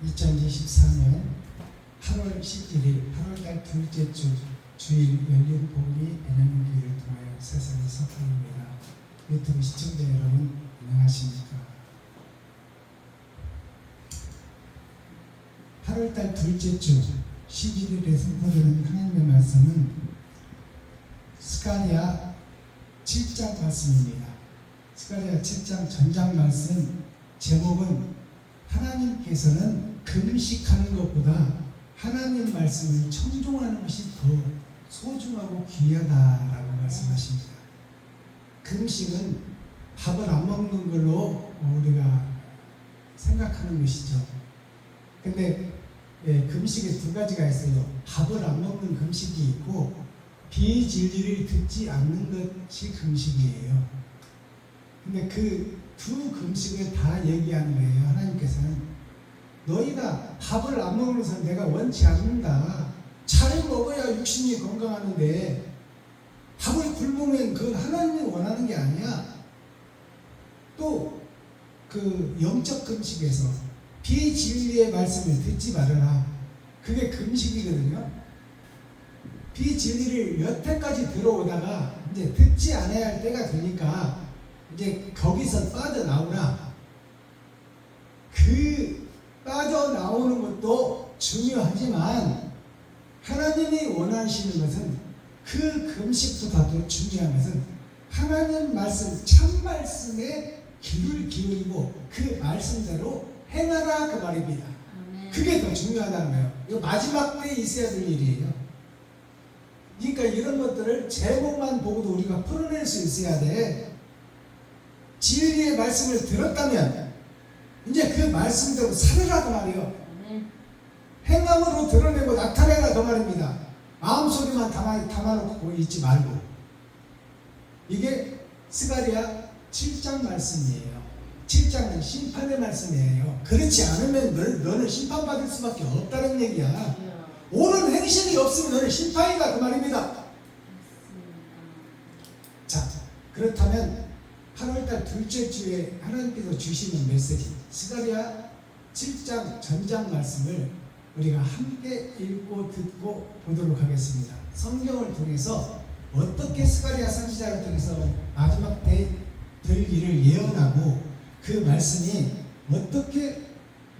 2024년 8월 11일 8월달 둘째 주 주일 열린 복음이 애나는교회를 통하여 세상에 선포합니다. 유튜브 시청자 여러분 안녕하십니까? 8월달 둘째 주 11일에 선포되는 하나님의 말씀은 스가랴 7장 말씀입니다. 스가랴 7장 전장 말씀 제목은 하나님께서는 금식하는 것보다 하나님 말씀을 청종하는 것이 더 소중하고 귀하다라고 말씀하십니다. 금식은 밥을 안 먹는 걸로 우리가 생각하는 것이죠. 근데 금식에 두 가지가 있어요. 밥을 안 먹는 금식이 있고 비진리를 듣지 않는 것이 금식이에요. 근데 그 두 금식을 다 얘기하는 거예요. 하나님께서는 너희가 밥을 안 먹으면서 내가 원치 않는다. 잘 먹어야 육신이 건강하는데 밥을 굶으면 그건 하나님이 원하는 게 아니야. 또 그 영적 금식에서 비진리의 말씀을 듣지 말아라. 그게 금식이거든요. 비진리를 여태까지 들어오다가 이제 듣지 않아야 할 때가 되니까 이제 거기서 빠져나오라. 그 빠져나오는 것도 중요하지만 하나님이 원하시는 것은 그 금식보다 더 중요한 것은 하나님 말씀, 참 말씀에 귀를 기울이고 그 말씀대로 행하라 그 말입니다. 그게 더 중요하다는 거예요. 이거 마지막 때에 있어야 될 일이에요. 그러니까 이런 것들을 제목만 보고도 우리가 풀어낼 수 있어야 돼. 진리의 말씀을 들었다면 이제 그 말씀대로 살으라 그 말이에요. 행함으로 드러내고 나타내라 그 말입니다. 마음속에만 담아놓고 있지 말고. 이게 스가랴 7장 말씀이에요. 7장은 심판의 말씀이에요. 그렇지 않으면 너는 심판받을 수밖에 없다는 얘기야. 옳은 행실이 없으면 너는 심판이다 그 말입니다. 자, 그렇다면 8월달 둘째 주에 하나님께서 주시는 메시지 스가랴 7장 전장 말씀을 우리가 함께 읽고 듣고 보도록 하겠습니다. 성경을 통해서 어떻게 스가랴 선지자를 통해서 마지막 때 될 일을 예언하고 그 말씀이 어떻게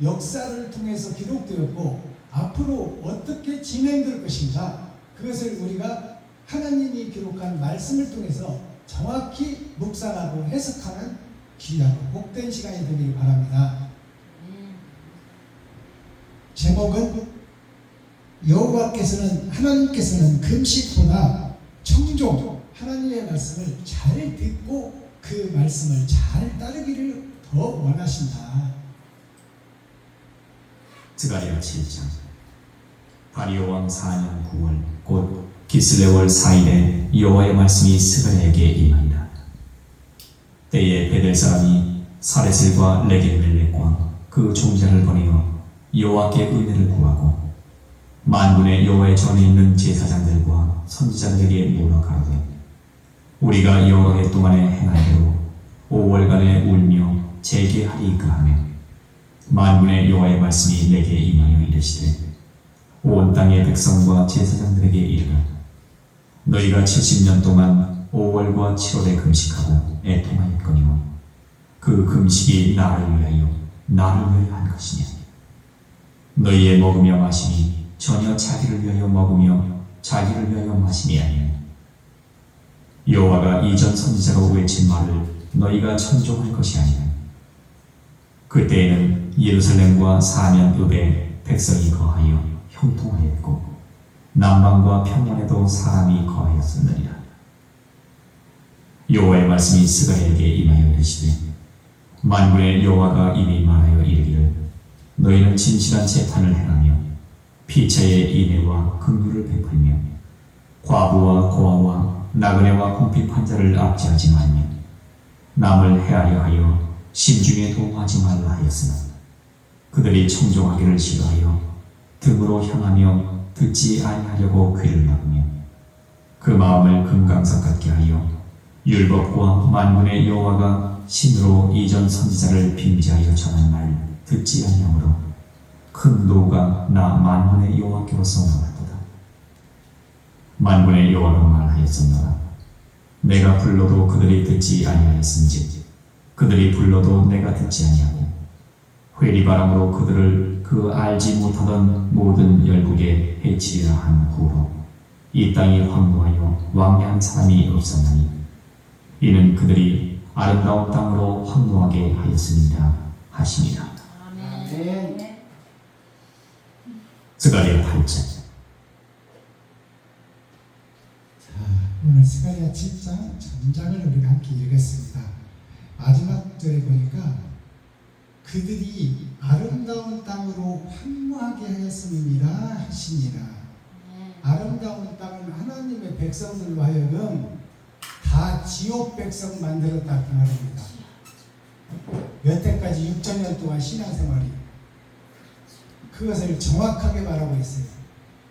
역사를 통해서 기록되었고 앞으로 어떻게 진행될 것인가, 그것을 우리가 하나님이 기록한 말씀을 통해서 정확히 묵상하고 해석하는 귀하고 복된 시간이 되길 바랍니다. 제목은 하나님께서는 금식보다 청종, 하나님의 말씀을 잘 듣고 그 말씀을 잘 따르기를 더 원하신다. 스가랴 7장. 다리오 왕 4년 9월 곧 기슬레월 4일에 여호와의 말씀이 스가랴에게 임하니라. 때에 베델 사람이 사레슬과 레게멜렉과 그 종자를 보내어 여호와께 은혜를 구하고 만군의 여호와의 전에 있는 제사장들과 선지자들에게 물어 가로되 우리가 여러 해 동안에 행한 대로 5월간에 울며 재개하리이까 하며 만군의 여호와의 말씀이 내게 임하여 이르시되 온 땅의 백성과 제사장들에게 이르라. 너희가 70년 동안 5월과 7월에 금식하고 애통하였거니와 그 금식이 나를 위하여 한 것이냐. 너희의 먹으며 마심이 전혀 자기를 위하여 먹으며 자기를 위하여 마심이 아니냐. 여호와가 이전 선지자로 외친 말을 너희가 청종할 것이 아니라. 그때에는 예루살렘과 사면읍에 백성이 거하여 형통하였고 남방과 평양에도 사람이 거하였었느니라. 여호와의 말씀이 스가랴에게 임하여 이르시되 만군의 여호와가 이미 말하여 이르기를 너희는 진실한 재판을 행하며 피차의 인애와 긍휼을 베풀며 과부와 고아와 나그네와 궁핍한 자를 압제하지 말며 남을 해하려 하여 심중에 도모하지 말라 하였으나 그들이 청종하기를 싫어하여 등으로 향하며 듣지 아니하려고 귀를 막으며 그 마음을 금강석 같게 하여 율법과 만군의 여호와가 신으로 이전 선지자를 빙자하여 전한 말 듣지 아니하므로 큰 노가 나 만군의 여호와께로서 나왔도다. 만군의 여호와가 말하였었노라. 내가 불러도 그들이 듣지 아니하였은즉 그들이 불러도 내가 듣지 아니하고 회리바람으로 그들을 그 알지 못하던 모든 열국에 해치리라 한 후로 이 땅이 황무하여 왕래한 사람이 없었나니 이는 그들이 아름다운 땅으로 황무하게 하였습니다 하시니라. 아멘. 스가랴 8장. 오늘 스가랴 7장 전장을 우리가 함께 읽었습니다. 마지막 절에 보니까 그들이 아름다운 땅으로 황무하게 하였음이니라 하시니라. 아름다운 땅은 하나님의 백성들로 하여금 다 지옥 백성 만들었다 그 말입니다. 여태까지 6천년 동안 신앙생활이 그것을 정확하게 말하고 있어요.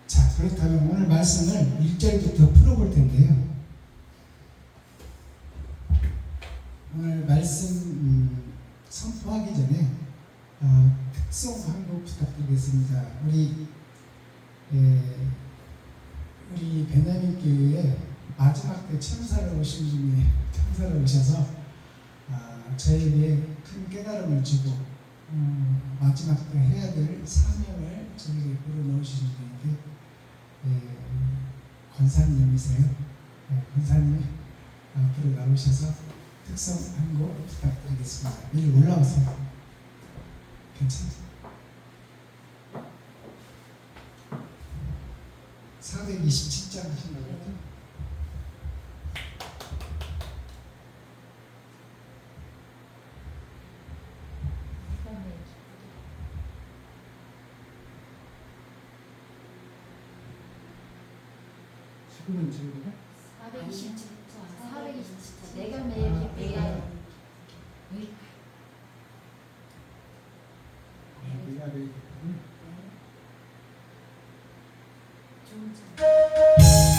자, 그렇다면 오늘 말씀을 1절부터 풀어볼 텐데요. 오늘 말씀 선포하기 전에 특송 한 곡 부탁드리겠습니다. 우리 베냐민 교회에 마지막 때 천사로 오신 분이 천사로 오셔서 저에게 큰 깨달음을 주고 마지막 때 해야 될 사명을 저에게 불어넣으신 분인데 권사님이세요. 권사님 앞으로 나오셔서 특성 한 곡 부탁드리겠습니다. 이리 올라오세요. 괜찮아요? 427장 하신다고 했죠? 지금은 지금이야? 427차. 427차. 내가 매일 내가 내가 왜 좋은 차. 내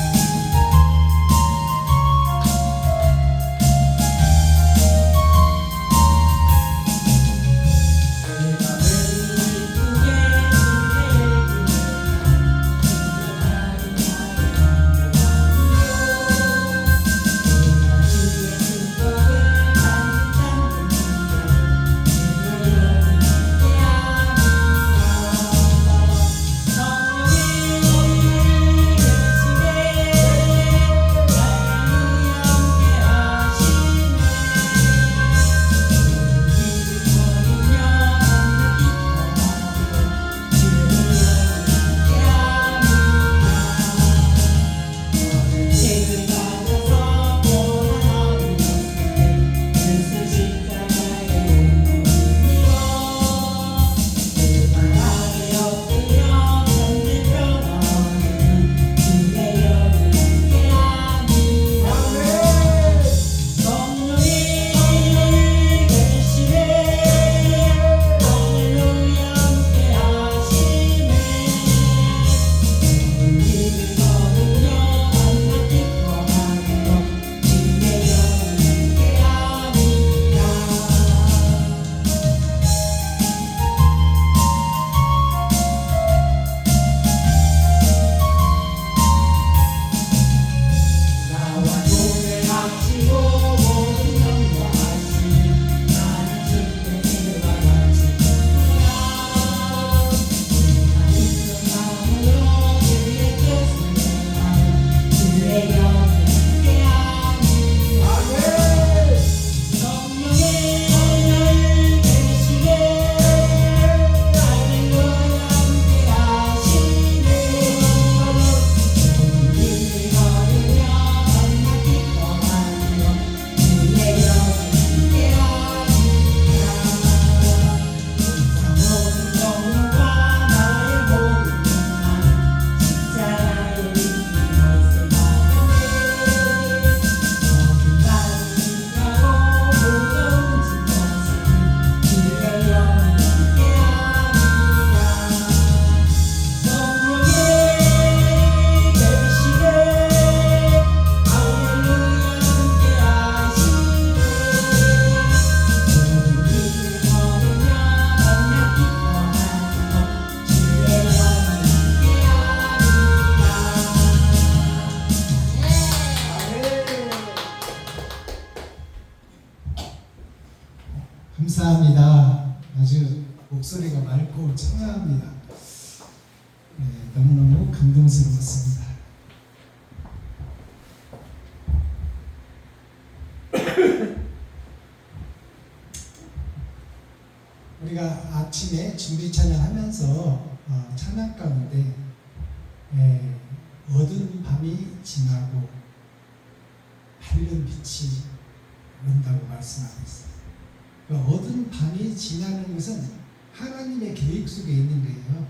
목소리가 맑고 청아합니다. 네, 너무너무 감동스러웠습니다. 우리가 아침에 준비 찬양하면서 찬양 가운데 어두운 밤이 지나고 밝은 빛이 온다고 말씀하고 있어요. 그러니까 어두운 밤이 지나는 것은 하나님의 계획 속에 있는 거예요.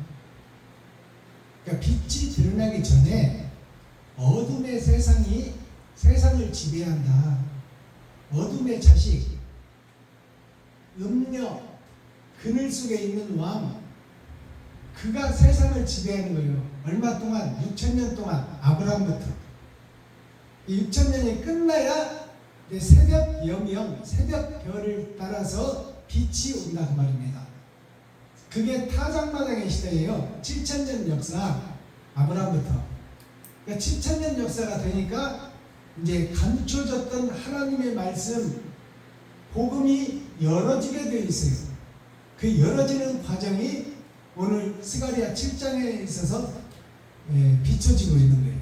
그러니까 빛이 드러나기 전에 어둠의 세상이 세상을 지배한다. 어둠의 자식, 음녀, 그늘 속에 있는 왕, 그가 세상을 지배하는 거예요. 얼마 동안? 6,000년 동안 아브라함부터. 이 6,000년이 끝나야 새벽 여명, 새벽 별을 따라서 빛이 온다 그 말입니다. 그게 타작마당의 시대예요. 7,000년 역사, 아브라함부터. 그러니까 7,000년 역사가 되니까 이제 감춰졌던 하나님의 말씀, 복음이 열어지게 되어 있어요. 그 열어지는 과정이 오늘 스가랴 7장에 있어서 비춰지고 있는 거예요.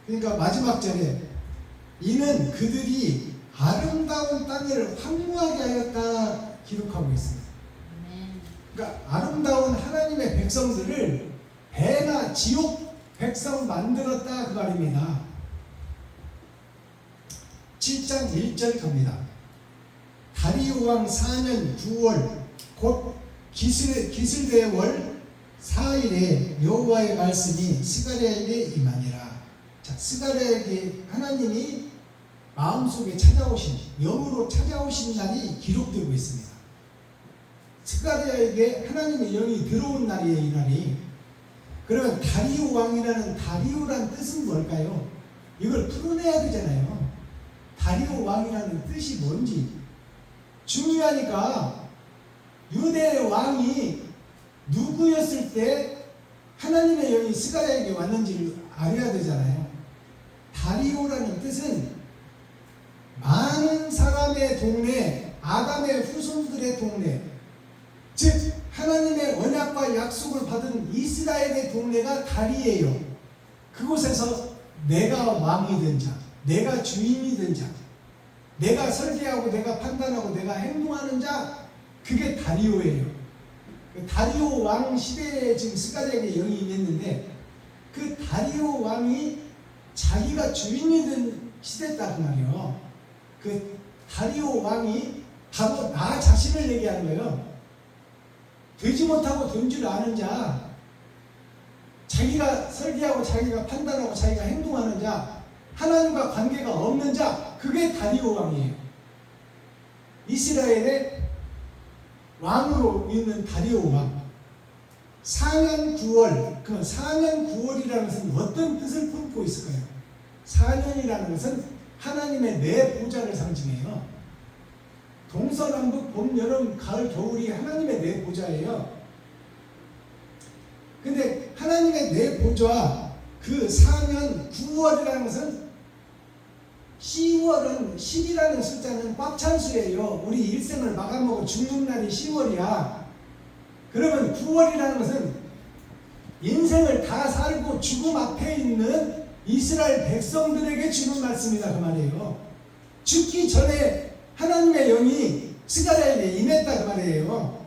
그러니까 마지막 절에 이는 그들이 아름다운 땅을 황무하게 하였다 기록하고 있습니다. 그러니까 아름다운 하나님의 백성들을 배나 지옥 백성 만들었다 그 말입니다. 7장 1절 갑니다. 다리오 왕 4년 9월 곧 기슬대의 월 4일에 여호와의 말씀이 스가랴에게 임하니라. 자, 스가랴에게 하나님이 마음속에 찾아오신, 영으로 찾아오신 날이 기록되고 있습니다. 스가랴에게 하나님의 영이 들어온 날이에요, 이 날이. 그러면 다리오 왕이라는 다리오란 뜻은 뭘까요? 이걸 풀어내야 되잖아요. 다리오 왕이라는 뜻이 뭔지 중요하니까 유대 왕이 누구였을 때 하나님의 영이 스가랴에게 왔는지를 알아야 되잖아요. 다리오라는 뜻은 많은 사람의 동네, 아담의 후손들의 동네, 즉 하나님의 언약과 약속을 받은 이스라엘의 동네가 다리예요. 그곳에서 내가 왕이 된 자, 내가 주인이 된 자, 내가 설계하고 내가 판단하고 내가 행동하는 자, 그게 다리오예요. 다리오 왕 시대에 지금 스가랴에게 영이 임했는데 그 다리오 왕이 자기가 주인이 된 시대다 그 말이에요. 그 다리오 왕이 바로 나 자신을 얘기하는 거예요. 되지 못하고 된 줄 아는 자, 자기가 설계하고 자기가 판단하고 자기가 행동하는 자, 하나님과 관계가 없는 자, 그게 다리오 왕이에요. 이스라엘의 왕으로 있는 다리오 왕. 4년 9월, 그럼 4년 9월이라는 것은 어떤 뜻을 품고 있을까요? 4년이라는 것은 하나님의 네 보좌를 상징해요. 동서남북 봄, 여름, 가을, 겨울이 하나님의 네 보좌예요. 근데 하나님의 네 보좌, 그 4년 9월이라는 것은 10월은 10이라는 숫자는 꽉 찬 수예요. 우리 일생을 마감하고 죽는 날이 10월이야. 그러면 9월이라는 것은 인생을 다 살고 죽음 앞에 있는 이스라엘 백성들에게 주는 말씀이다 그 말이에요. 죽기 전에 하나님의 영이 스가랴에게 임했다 그 말이에요.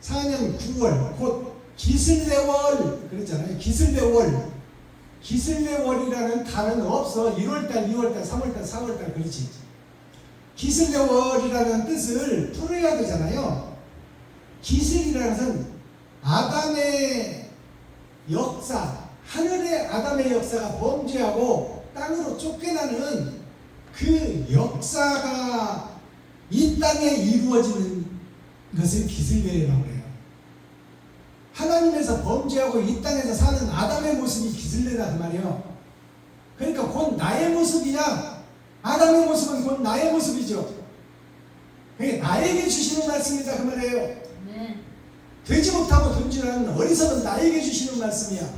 4년 9월 곧 기슬레월 그랬잖아요. 기슬레월. 기슬레월이라는 단어는 없어. 1월달, 2월달, 3월달, 4월달 그렇지. 기슬레월이라는 뜻을 풀어야 되잖아요. 기슬이라는 것은 아담의 역사, 하늘의 아담의 역사가 범죄하고 땅으로 쫓겨나는 그 역사가 이 땅에 이루어지는 것을 기슬레라고 해요. 하나님에서 범죄하고 이 땅에서 사는 아담의 모습이 기슬레다 그 말이에요. 그러니까 곧 나의 모습이야. 아담의 모습은 곧 나의 모습이죠. 그러니까 나에게 주시는 말씀이다 그 말이에요. 네. 되지 못하고 된 줄 아는 어리석은 나에게 주시는 말씀이야.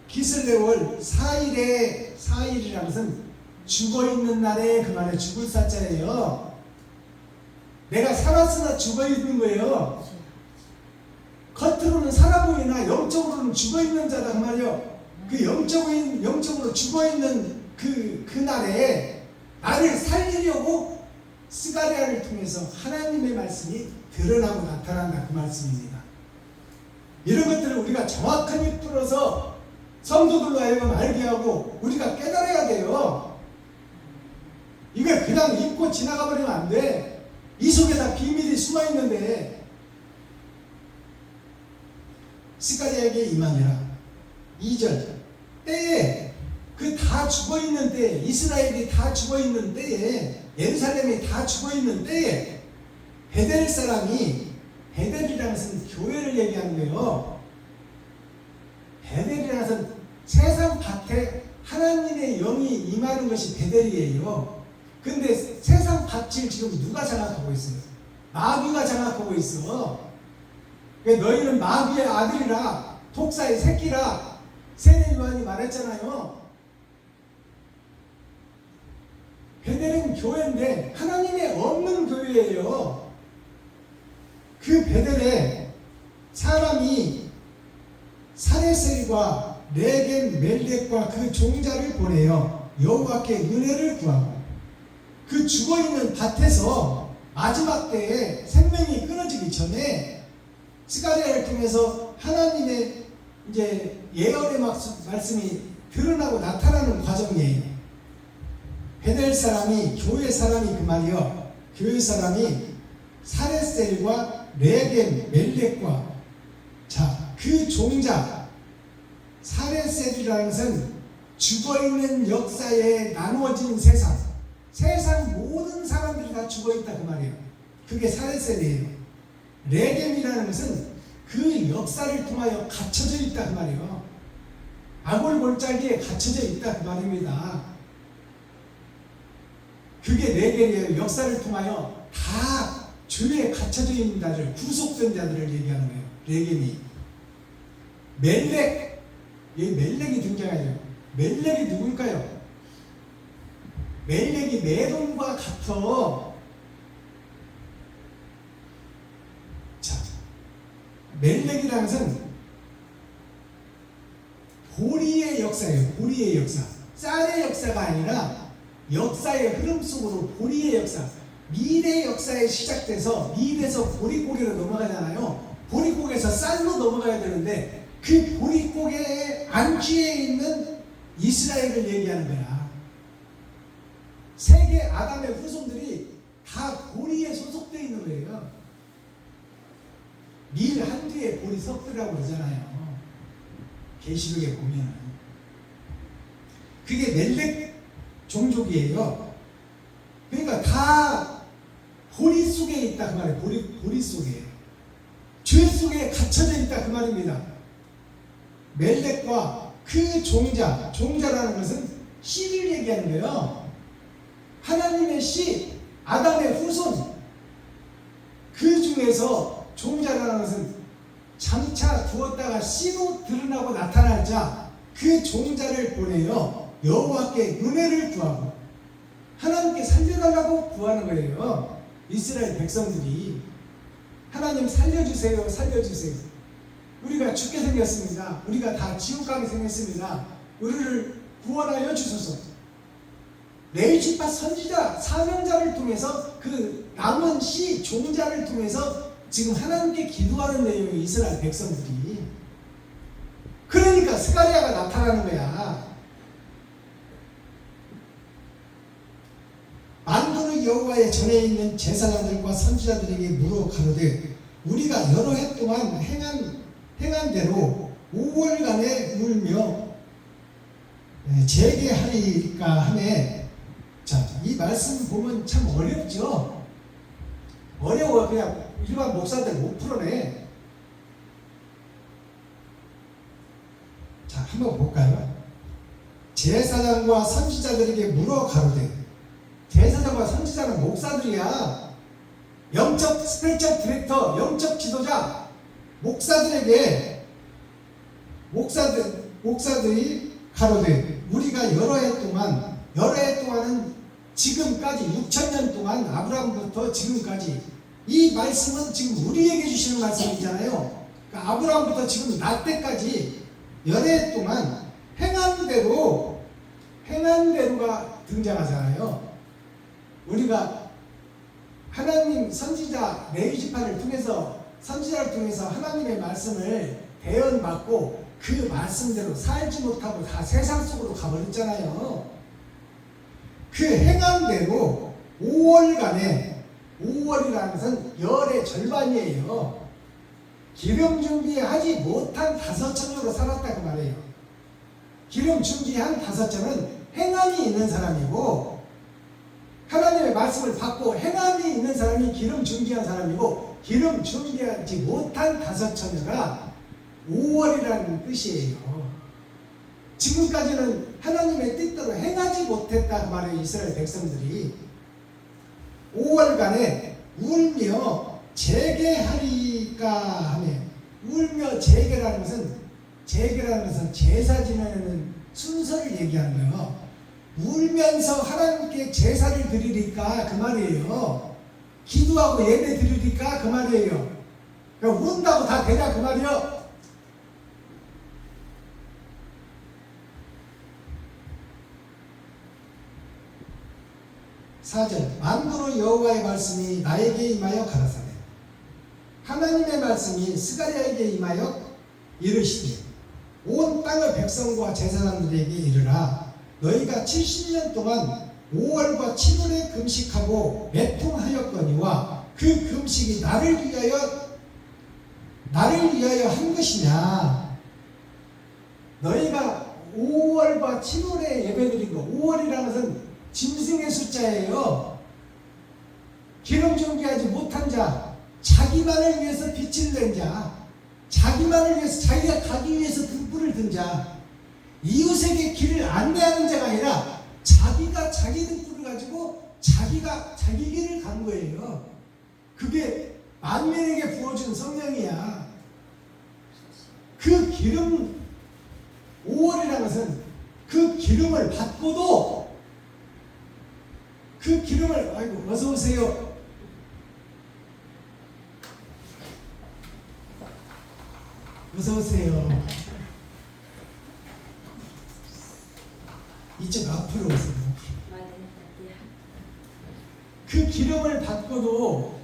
기슬레월 4일에 4일이라는 것은 죽어있는 날에 그 말에 죽을 사자예요. 내가 살았으나 죽어 있는 거예요. 겉으로는 살아 보이나 영적으로는 죽어 있는 자다 그 말이요. 그 영적으로 죽어 있는 그날에 나를 살리려고 스가랴를 통해서 하나님의 말씀이 드러나고 나타난다 그 말씀입니다. 이런 것들을 우리가 정확하게 풀어서 성도들로 하여금 알게 하고 우리가 깨달아야 돼요. 이걸 그냥 잊고 지나가 버리면 안 돼. 이 속에 다 비밀이 숨어 있는데. 스가랴에게 임하니라. 2절 때에 그 다 죽어있는 때에 이스라엘이 다 죽어있는 때에 예루살렘이 다 죽어있는 때에 베델 사람이 베델이라는 것은 교회를 얘기하는 거예요. 베델이라는 것은 세상 밭에 하나님의 영이 임하는 것이 베델이에요. 근데 세상 밭을 지금 누가 장악하고 있어요? 마귀가 장악하고 있어. 너희는 마귀의 아들이라 독사의 새끼라 세례 요한이 말했잖아요. 베델은 교회인데 하나님의 없는 교회예요. 그 베델에 사람이 사레셀과 레겜 멜렉과 그 종자를 보내요. 여호와께 은혜를 구하고 그 죽어있는 밭에서 마지막 때에 생명이 끊어지기 전에 스가랴를 통해서 하나님의 이제 예언의 말씀이 드러나고 나타나는 과정이에요. 베델 사람이 교회 사람이 그 말이요. 교회 사람이 사레셀과 레겜 멜렉과 그 종자 사레셀이라는 것은 죽어있는 역사에 나누어진 세상 모든 사람들이 다 죽어있다 그 말이에요. 그게 사레셀이에요. 레겜이라는 것은 그 역사를 통하여 갇혀져 있다 그 말이에요. 아골골짜기에 갇혀져 있다 그 말입니다. 그게 레겜이에요. 역사를 통하여 다 죄에 갇혀져 있는 자들, 구속된 자들을 얘기하는 거예요. 레겜이. 멜렉, 여기 멜렉이 등장하죠. 멜렉이 누굴까요? 멜렉이 메론과 같아. 멜렉이라는 것은 보리의 역사예요. 보리의 역사. 쌀의 역사가 아니라 역사의 흐름 속으로 보리의 역사, 밀의 역사에 시작돼서 밀에서 보릿고개로 넘어가잖아요. 보릿고개에서 쌀로 넘어가야 되는데 그 보릿고개의 안주에 있는 이스라엘을 얘기하는 거야. 세계 아담의 후손들이 다 보리에 소속되어 있는 거예요. 밀 한두에 보리 섞으라고 그러잖아요. 계시록에 보면 그게 멜렉 종족이에요. 그러니까 다 보리 속에 있다 그 말이에요. 보리 속에 죄 속에 갇혀져 있다 그 말입니다. 멜렉과 그 종자라는 것은 씨를 얘기하는 거예요. 하나님의 씨, 아담의 후손. 그 중에서 종자라는 것은 장차 두었다가 씨로 드러나고 나타날 자, 그 종자를 보내요. 여호와께 은혜를 구하고 하나님께 살려달라고 구하는 거예요. 이스라엘 백성들이 하나님 살려주세요, 살려주세요. 우리가 죽게 생겼습니다. 우리가 다 지옥 가게 생겼습니다. 우리를 구원하여 주소서. 레위지파 선지자, 사명자를 통해서 그 남은 씨, 종자를 통해서 지금 하나님께 기도하는 내용이 이스라엘 백성들이. 그러니까 스가랴가 나타나는 거야. 만군의 여호와의 전에 있는 제사장들과 선지자들에게 물어 가로되 우리가 여러 해 동안 행한 대로 5월간에 울며 재개하리까 하네. 이 말씀 보면 참 어렵죠. 어려워. 그냥 일반 목사들 못 풀어내. 한번 볼까요? 제사장과 선지자들에게 물어 가로되. 제사장과 선지자는 목사들이야. 영적 스피리추얼 디렉터, 영적 지도자, 목사들에게 목사들이 가로되 우리가 여러 해 동안은 지금까지 6,000년 동안 아브라함부터 지금까지 이 말씀은 지금 우리에게 주시는 말씀이잖아요. 그러니까 아브라함부터 지금 나 때까지 연애 동안 행한 대로가 등장하잖아요. 우리가 하나님 선지자 레위지파를 통해서 선지자를 통해서 하나님의 말씀을 대언받고 그 말씀대로 살지 못하고 다 세상 속으로 가버렸잖아요. 그 행한 대로 5월간에 5월이라는 것은 열의 절반이에요. 기름 준비하지 못한 5천으로 살았다 그 말이에요. 기름 준비한 5천은 행함이 있는 사람이고 하나님의 말씀을 받고 행함이 있는 사람이 기름 준비한 사람이고 기름 준비하지 못한 5천여가 5월이라는 뜻이에요. 지금까지는 하나님의 뜻대로 행하지 못했다 그 말이에요. 이스라엘 백성들이 5월간에 울며 재개하리까 하며 울며 재개라는 것은 제사 지내는 순서를 얘기하는 거예요. 울면서 하나님께 제사를 드리니까 그 말이에요. 기도하고 예배 드리니까 그 말이에요. 그러니까 운다고 다 되냐 그 말이에요. 사절 만군의 여호와의 말씀이 나에게 임하여 가라사대 하나님의 말씀이 스가랴에게 임하여 이르시되 온 땅의 백성과 제사장들에게 이르라 너희가 70년 동안 5월과 7월에 금식하고 매통하였거니와 그 금식이 나를 위하여 한 것이냐. 너희가 5월과 7월에 예배드린 거 5월이라는 것은 짐승의 숫자예요. 기름 준비하지 못한 자, 자기만을 위해서 빛을 낸 자, 자기만을 위해서 자기가 가기 위해서 등불을 든 자, 이웃에게 길을 안내하는 자가 아니라 자기가 자기 등불을 가지고 자기가 자기 길을 간 거예요. 그게 만민에게 부어준 성령이야. 그 기름 5월이라는 것은 그 기름을 받고도 그 기름을 아이고 어서 오세요. 어서 오세요. 이쪽 앞으로 오세요. 그 기름을 받고도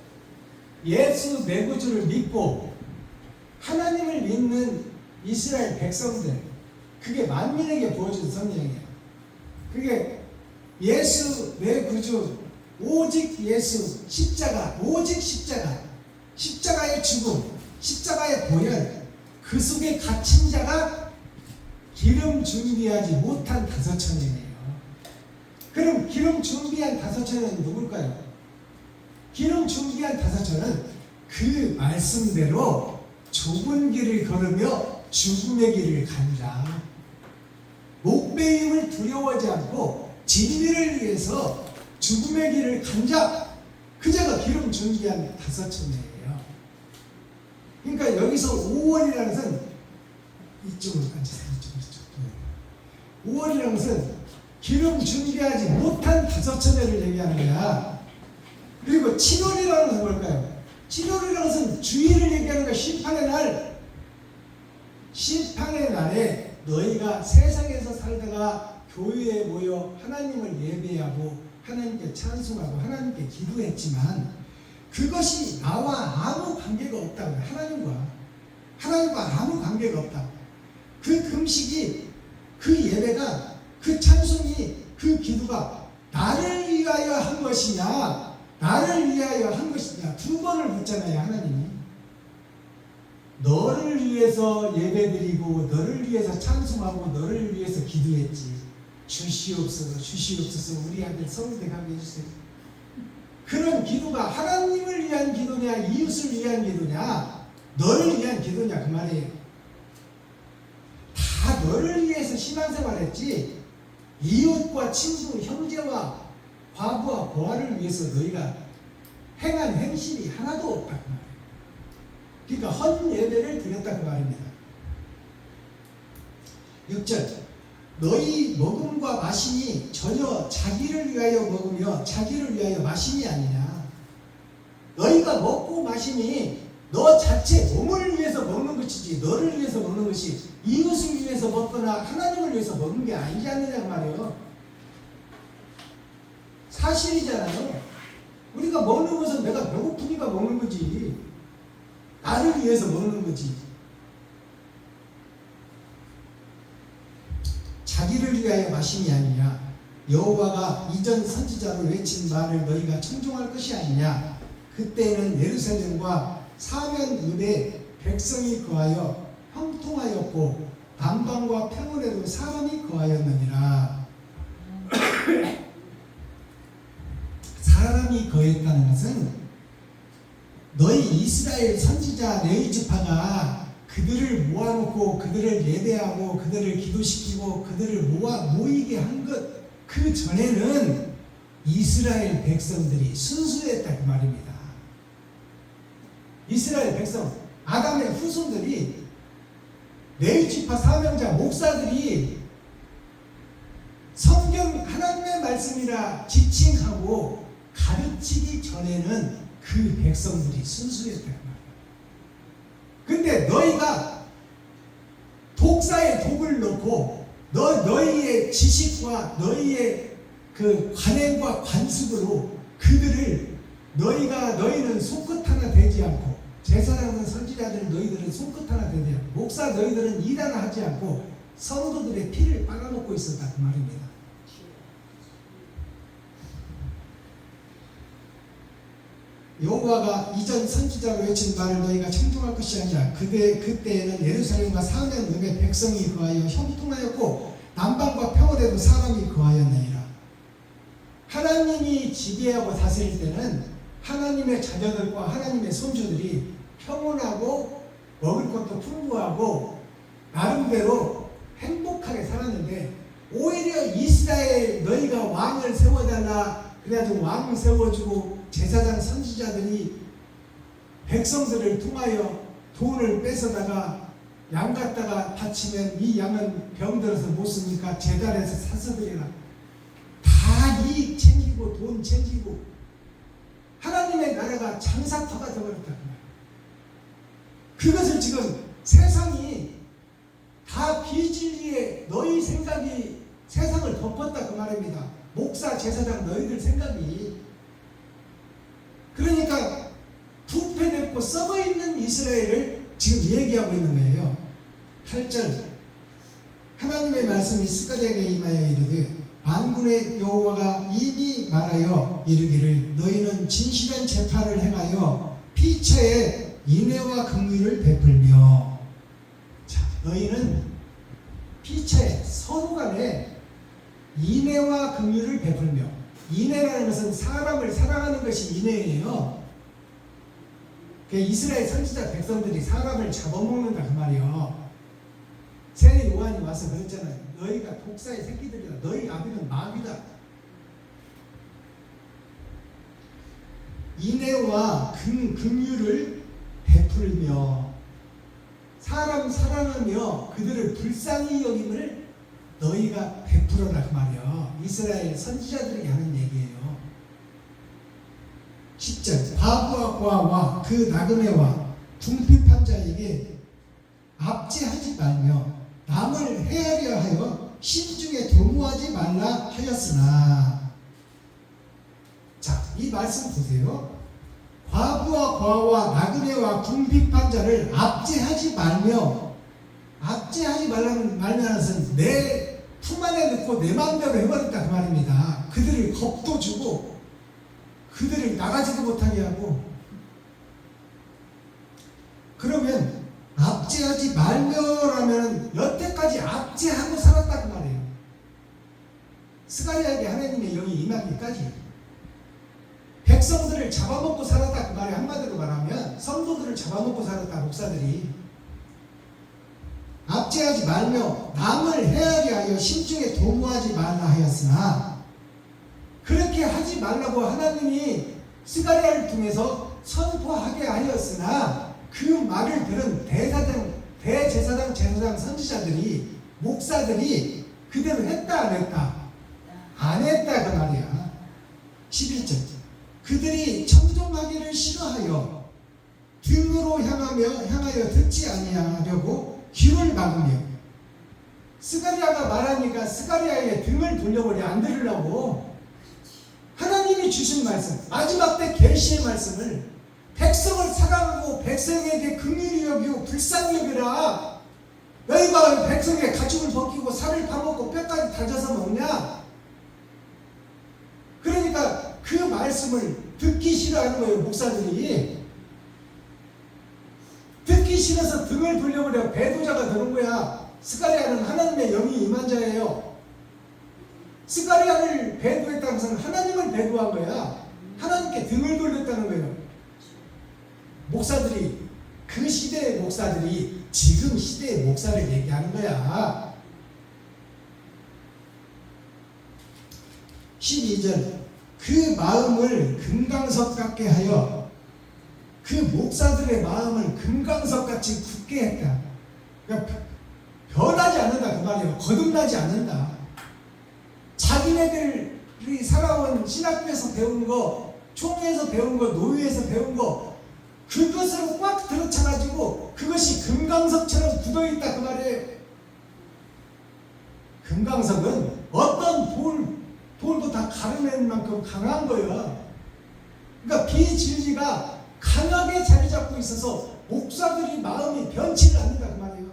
예수 내 구주를 믿고 하나님을 믿는 이스라엘 백성들, 그게 만민에게 부어준 성령이에요. 그게 예수 내 구주, 오직 예수, 십자가, 오직 십자가, 십자가의 죽음, 십자가의 보혈, 그 속에 갇힌 자가 기름 준비하지 못한 5천이에요. 그럼 기름 준비한 5천은 누굴까요? 기름 준비한 5천은 그 말씀대로 좁은 길을 걸으며 죽음의 길을 간 자, 목배임을 두려워하지 않고 진리를 위해서 죽음의 길을 간 자, 그 자가 기름 준비한 5천이에요. 그러니까 여기서 5월이라는 것은 이쪽으로 앉으세요. 이쪽으로. 5월이라는 것은 기름 준비하지 못한 5천회를 얘기하는 거야. 그리고 7월이라는 것은 뭘까요? 7월이라는 것은 주일을 얘기하는 거야. 심판의 날. 심판의 날에 너희가 세상에서 살다가 교회에 모여 하나님을 예배하고 하나님께 찬송하고 하나님께 기도했지만 그것이 나와 아무 관계가 없다고. 하나님과 아무 관계가 없다. 그 금식이, 그 예배가, 그 찬송이, 그 기도가 나를 위하여 한 것이냐, 나를 위하여 한 것이냐, 2번을 묻잖아요. 하나님이 너를 위해서 예배드리고 너를 위해서 찬송하고 너를 위해서 기도했지. 주시옵소서 우리 아들 서울대 가게 해주세요. 그런 기도가 하나님을 위한 기도냐, 이웃을 위한 기도냐, 너를 위한 기도냐 그 말이에요. 다 너를 위해서 신앙생활했지 이웃과 친구, 형제와 과부와 고아를 위해서 너희가 행한 행실이 하나도 없다 그 말이에요. 그러니까 헌 예배를 드렸다 그 말입니다. 6절 너희 먹음과 마심이 전혀 자기를 위하여 먹으며 자기를 위하여 마심이 아니냐. 너희가 먹고 마심이 너 자체 몸을 위해서 먹는 것이지 너를 위해서 먹는 것이 이웃을 위해서 먹거나 하나님을 위해서 먹는 게 아니지 않느냐 말이에요. 사실이잖아요. 우리가 먹는 것은 내가 배고프니까 먹는 거지. 나를 위해서 먹는 거지. 자기를 위하여 마심이 아니냐. 여호와가 이전 선지자로 외친 말을 너희가 청종할 것이 아니냐. 그때는 예루살렘과 사면읍에 백성이 거하여 형통하였고 남방과 평원에도 사람이 거하였느니라. 사람이 거했다는 것은 너희 이스라엘 선지자 레위 지파가 그들을 모아놓고 그들을 예배하고 그들을 기도시키고 그들을 모이게 한 것 그 전에는 이스라엘 백성들이 순수했다 그 말입니다. 이스라엘 백성 아담의 후손들이 레위 지파 사명자 목사들이 성경 하나님의 말씀이라 지칭하고 가르치기 전에는 그 백성들이 순수했다 그 말이에요. 근데 너희가 독사에 독을 넣고 너희의 지식과 너희의 그 관행과 관습으로 그들을 너희는 손끝 하나 되지 않고 제사장은 선지자들 너희들은 손끝 하나 되지 않고 목사 너희들은 일 하나 하지 않고 성도들의 피를 빨아먹고 있었다 그 말입니다. 여호와가 이전 선지자로 외친 말을 너희가 청종할 것이 아니라 그때에는 예루살렘과 사면읍에 백성이 거하여 형통하였고 남방과 평원에도 사람이 거하였느니라. 하나님이 지배하고 다스릴 때는 하나님의 자녀들과 하나님의 손주들이 평온하고 먹을 것도 풍부하고 나름대로 행복하게 살았는데 오히려 이스라엘 너희가 왕을 세워달라 그래가지고 왕을 세워주고 제사장 선지자들이 백성들을 통하여 돈을 뺏어다가 양 갖다가 바치면 이 양은 병들어서 못 쓰니까 제단에서 사서 드리라. 다 이익 챙기고 돈 챙기고 하나님의 나라가 장사터가 되어버렸다. 그것을 지금 세상이 다 비진리에 너희 생각이 세상을 덮었다 그 말입니다. 목사 제사장 너희들 생각이 그러니까 부패됐고 썩어있는 이스라엘을 지금 얘기하고 있는 거예요. 8절 하나님의 말씀이 스가랴에게 임하여 이르되 만군의 여호와가 이미 말하여 이르기를 너희는 진실한 재판을 행하여 피차에 인애와 긍휼을 베풀며 자 너희는 피차에 서로 간에 인애와 긍휼을 베풀며 인애라는 것은 사람을 사랑하는 것이 인애예요. 이스라엘 선지자 백성들이 사람을 잡아먹는다 그 말이요. 세례 요한이 와서 그랬잖아요. 너희가 독사의 새끼들이다. 너희 아비는 마귀다. 인애와 긍휼을 베풀며 사람 사랑하며 그들을 불쌍히 여김을 너희가 베풀어라 그 말이요. 이스라엘 선지자들에게 하는 얘기예요. 10절 과부와 고아와 그 나그네와 궁핍한 자에게 압제하지 말며 남을 헤아려 하여 신중에 도모하지 말라 하였으나 자, 이 말씀 보세요. 과부와 고아와 나그네와 궁핍한 자를 압제하지 말며 압제하지 말라는 것은 내 품 안에 넣고 내 마음대로 해버렸다 그 말입니다. 그들을 겁도 주고 그들을 나가지도 못하게 하고 그러면 압제하지 말며라면 여태까지 압제하고 살았다 그 말이에요. 스가랴에게 하나님의 영이 임하기까지 백성들을 잡아먹고 살았다 그 말이 한마디로 말하면 성도들을 잡아먹고 살았다 목사들이. 압제하지 말며 남을 헤아려 하여 심중에 도모하지 말라 하였으나 그렇게 하지 말라고 하나님이 스가랴를 통해서 선포하게 하였으나 그 말을 들은 대제사장 제사장 선지자들이 목사들이 그대로 했다 안 했다? 안 했다 그 말이야. 11절 그들이 청종하기를 싫어하여 등으로 향하여 듣지 아니하려고 귀를 막으며. 스가랴가 말하니까 스가랴의 등을 돌려버려 안 들으려고. 하나님이 주신 말씀, 마지막 때 계시의 말씀을 백성을 사랑하고 백성에게 긍휼히 여기고 불쌍히 여기라. 너희가 백성의 가죽을 벗기고 살을 파먹고 뼈까지 다져서 먹냐? 그러니까 그 말씀을 듣기 싫어하는 거예요. 목사들이 듣기 싫어서 등을 돌려버려 배도자가 되는 거야. 스가랴는 하나님의 영이 임한 자예요. 스가랴를 배도했다는 것은 하나님을 배도한 거야. 하나님께 등을 돌렸다는 거예요. 목사들이, 그 시대의 목사들이 지금 시대의 목사를 얘기하는 거야. 12절, 그 마음을 금강석 같게 하여, 그 목사들의 마음을 금강석같이 굳게 했다. 그러니까 변하지 않는다 그 말이에요. 거듭나지 않는다. 자기네들이 살아온 신학교에서 배운 거, 총회에서 배운 거, 노예에서 배운 거, 그것으로 꽉 들어차가지고 그것이 금강석처럼 굳어있다 그 말이에요. 금강석은 어떤 돌도 다 가르낼 만큼 강한 거예요. 그러니까 비진리가 강하게 자리 잡고 있어서 목사들이 마음이 변치를 않는다 그 말이에요.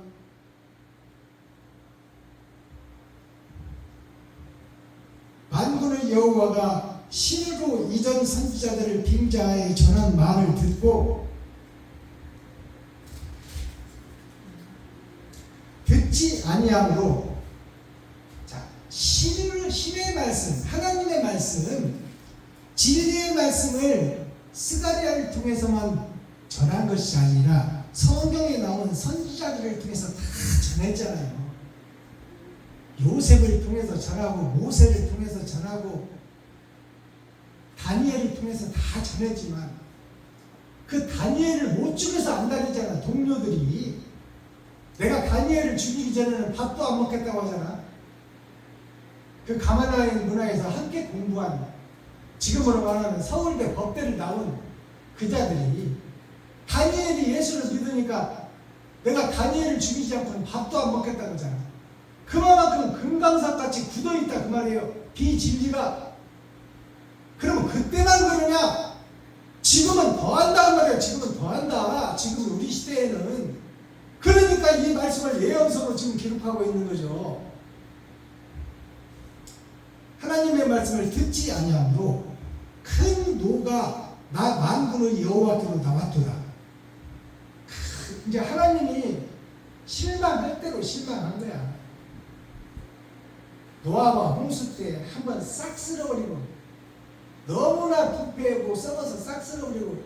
만군의 여호와가 신으로 이전 선지자들을 빙자하에 전한 말을 듣고 듣지 아니함으로, 자, 신의 말씀, 하나님의 말씀, 진리의 말씀을 스가랴를 통해서만 전한 것이 아니라 성경에 나온 선지자들을 통해서 다 전했잖아요. 요셉을 통해서 전하고, 모세를 통해서 전하고, 다니엘을 통해서 다 전했지만 그 다니엘을 못 죽여서 안 다니잖아. 동료들이 내가 다니엘을 죽이기 전에는 밥도 안 먹겠다고 하잖아. 그 가만한 문화에서 함께 공부한, 지금으로 말하는 서울대 법대를 나온 그 자들이 다니엘이 예수를 믿으니까 내가 다니엘을 죽이지 않고는 밥도 안 먹겠다고 하잖아. 그만큼 금강석같이 굳어있다 그 말이에요. 비진리가. 그러면 그때만 그러냐? 지금은 더한다 그 말이에요. 지금은 더한다. 지금 우리 시대에는. 그러니까 이 말씀을 예언서로 지금 기록하고 있는 거죠. 하나님의 말씀을 듣지 아니함으로 큰 노가 나 만군의 여호와께로 나왔도다. 이제 하나님이 실망할 대로 실망한 거야. 노아와 홍수 때 한번 싹 쓸어버리고, 너무나 부패하고 썩어서 싹 쓸어버리고,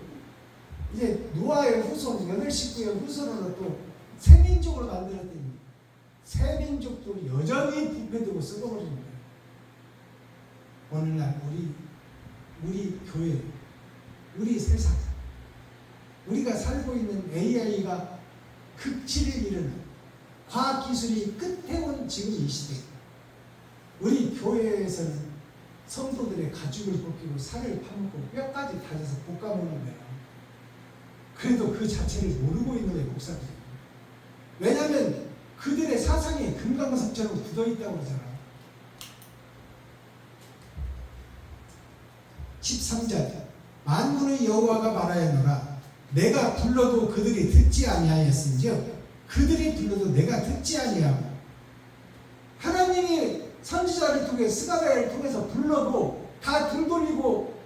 이제 노아의 후손 8식구의 후손으로 또 세민족으로 만들었더니 세민족도 여전히 부패되고 썩어버리는 거예요. 오늘날 우리 교회, 우리 세상, 우리가 살고 있는 AI가 극치를 이루는 과학기술이 끝에 온 지금 이 시대, 우리 교회에서는 성도들의 가죽을 벗기고 살을 파먹고 뼈까지 다져서 볶아먹는 거예요. 그래도 그 자체를 모르고 있는 거예요, 목사들이. 왜냐하면 그들의 사상이 금강석처럼 굳어있다고 그러잖아요. 13절, 만군의 여호와가 말하였노라. 내가 불러도 그들이 듣지 아니하였은즉 그들이 불러도 내가 듣지 아니하고. 하나님이 선지자를 통해 스가랴를 통해서 불러도 다 등 돌리고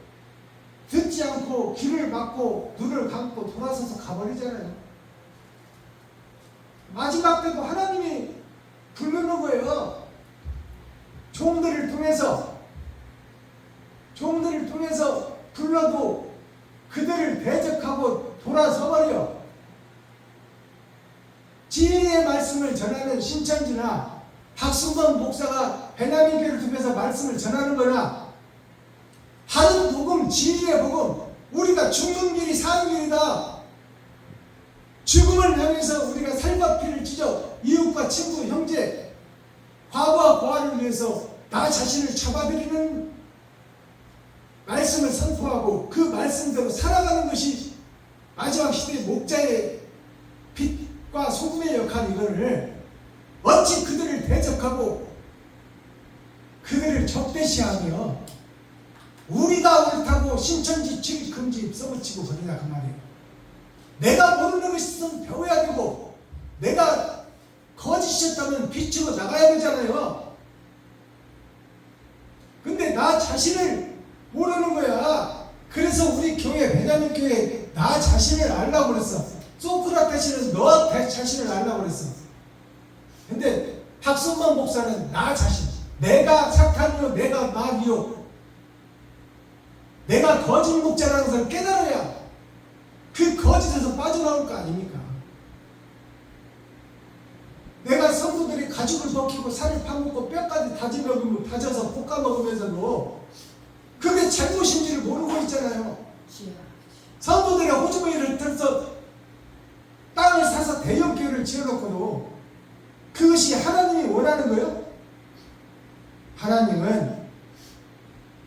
듣지 않고 귀를 막고 눈을 감고 돌아서서 가버리잖아요. 마지막 때도 하나님이 부르는 거예요. 종들을 통해서 불러도 그들을 대적하고 돌아서버려. 진리의 말씀을 전하는 신천지나 박순건 목사가 베냐민 교회를 통해서 말씀을 전하는 거나 하는 복음, 진리의 복음, 우리가 죽는 길이 사는 길이다. 죽음을 향해서 우리가 살과 피를 찢어 이웃과 친구, 형제, 과부와 고아를 위해서 나 자신을 잡아들이는 말씀을 선포하고 그 말씀대로 살아가는 것이 마지막 마지막 시대의 목자의 빛과 소금의 역할 이거를 어찌 그들을 대적하고 그들을 적대시하며 우리가 옳다고 신천지 출입금지 써붙이고 그러냐 그 말이에요. 내가 모르는 것이 있으면 배워야 되고 내가 거짓이었다면 비추고 나가야 되잖아요. 근데 나 자신을 모르는 거야. 그래서 우리 교회 베냐민 교회 나 자신을 알라고 그랬어. 소크라테스는 너 자신을 알라고 그랬어. 근데 박선만 목사는 나 자신, 내가 사탄이요 내가 마귀요 내가 거짓 목자라는 것을 깨달아야 그 거짓에서 빠져나올 거 아닙니까? 내가 성도들이 가죽을 벗기고 살을 파먹고 뼈까지 다져서 볶아 먹으면서도 그게 잘못인지를 모르고 있잖아요. 성도들이 호주머니를 들어서 땅을 사서 대형 교회를 지어놓고도 그것이 하나님이 원하는 거예요? 하나님은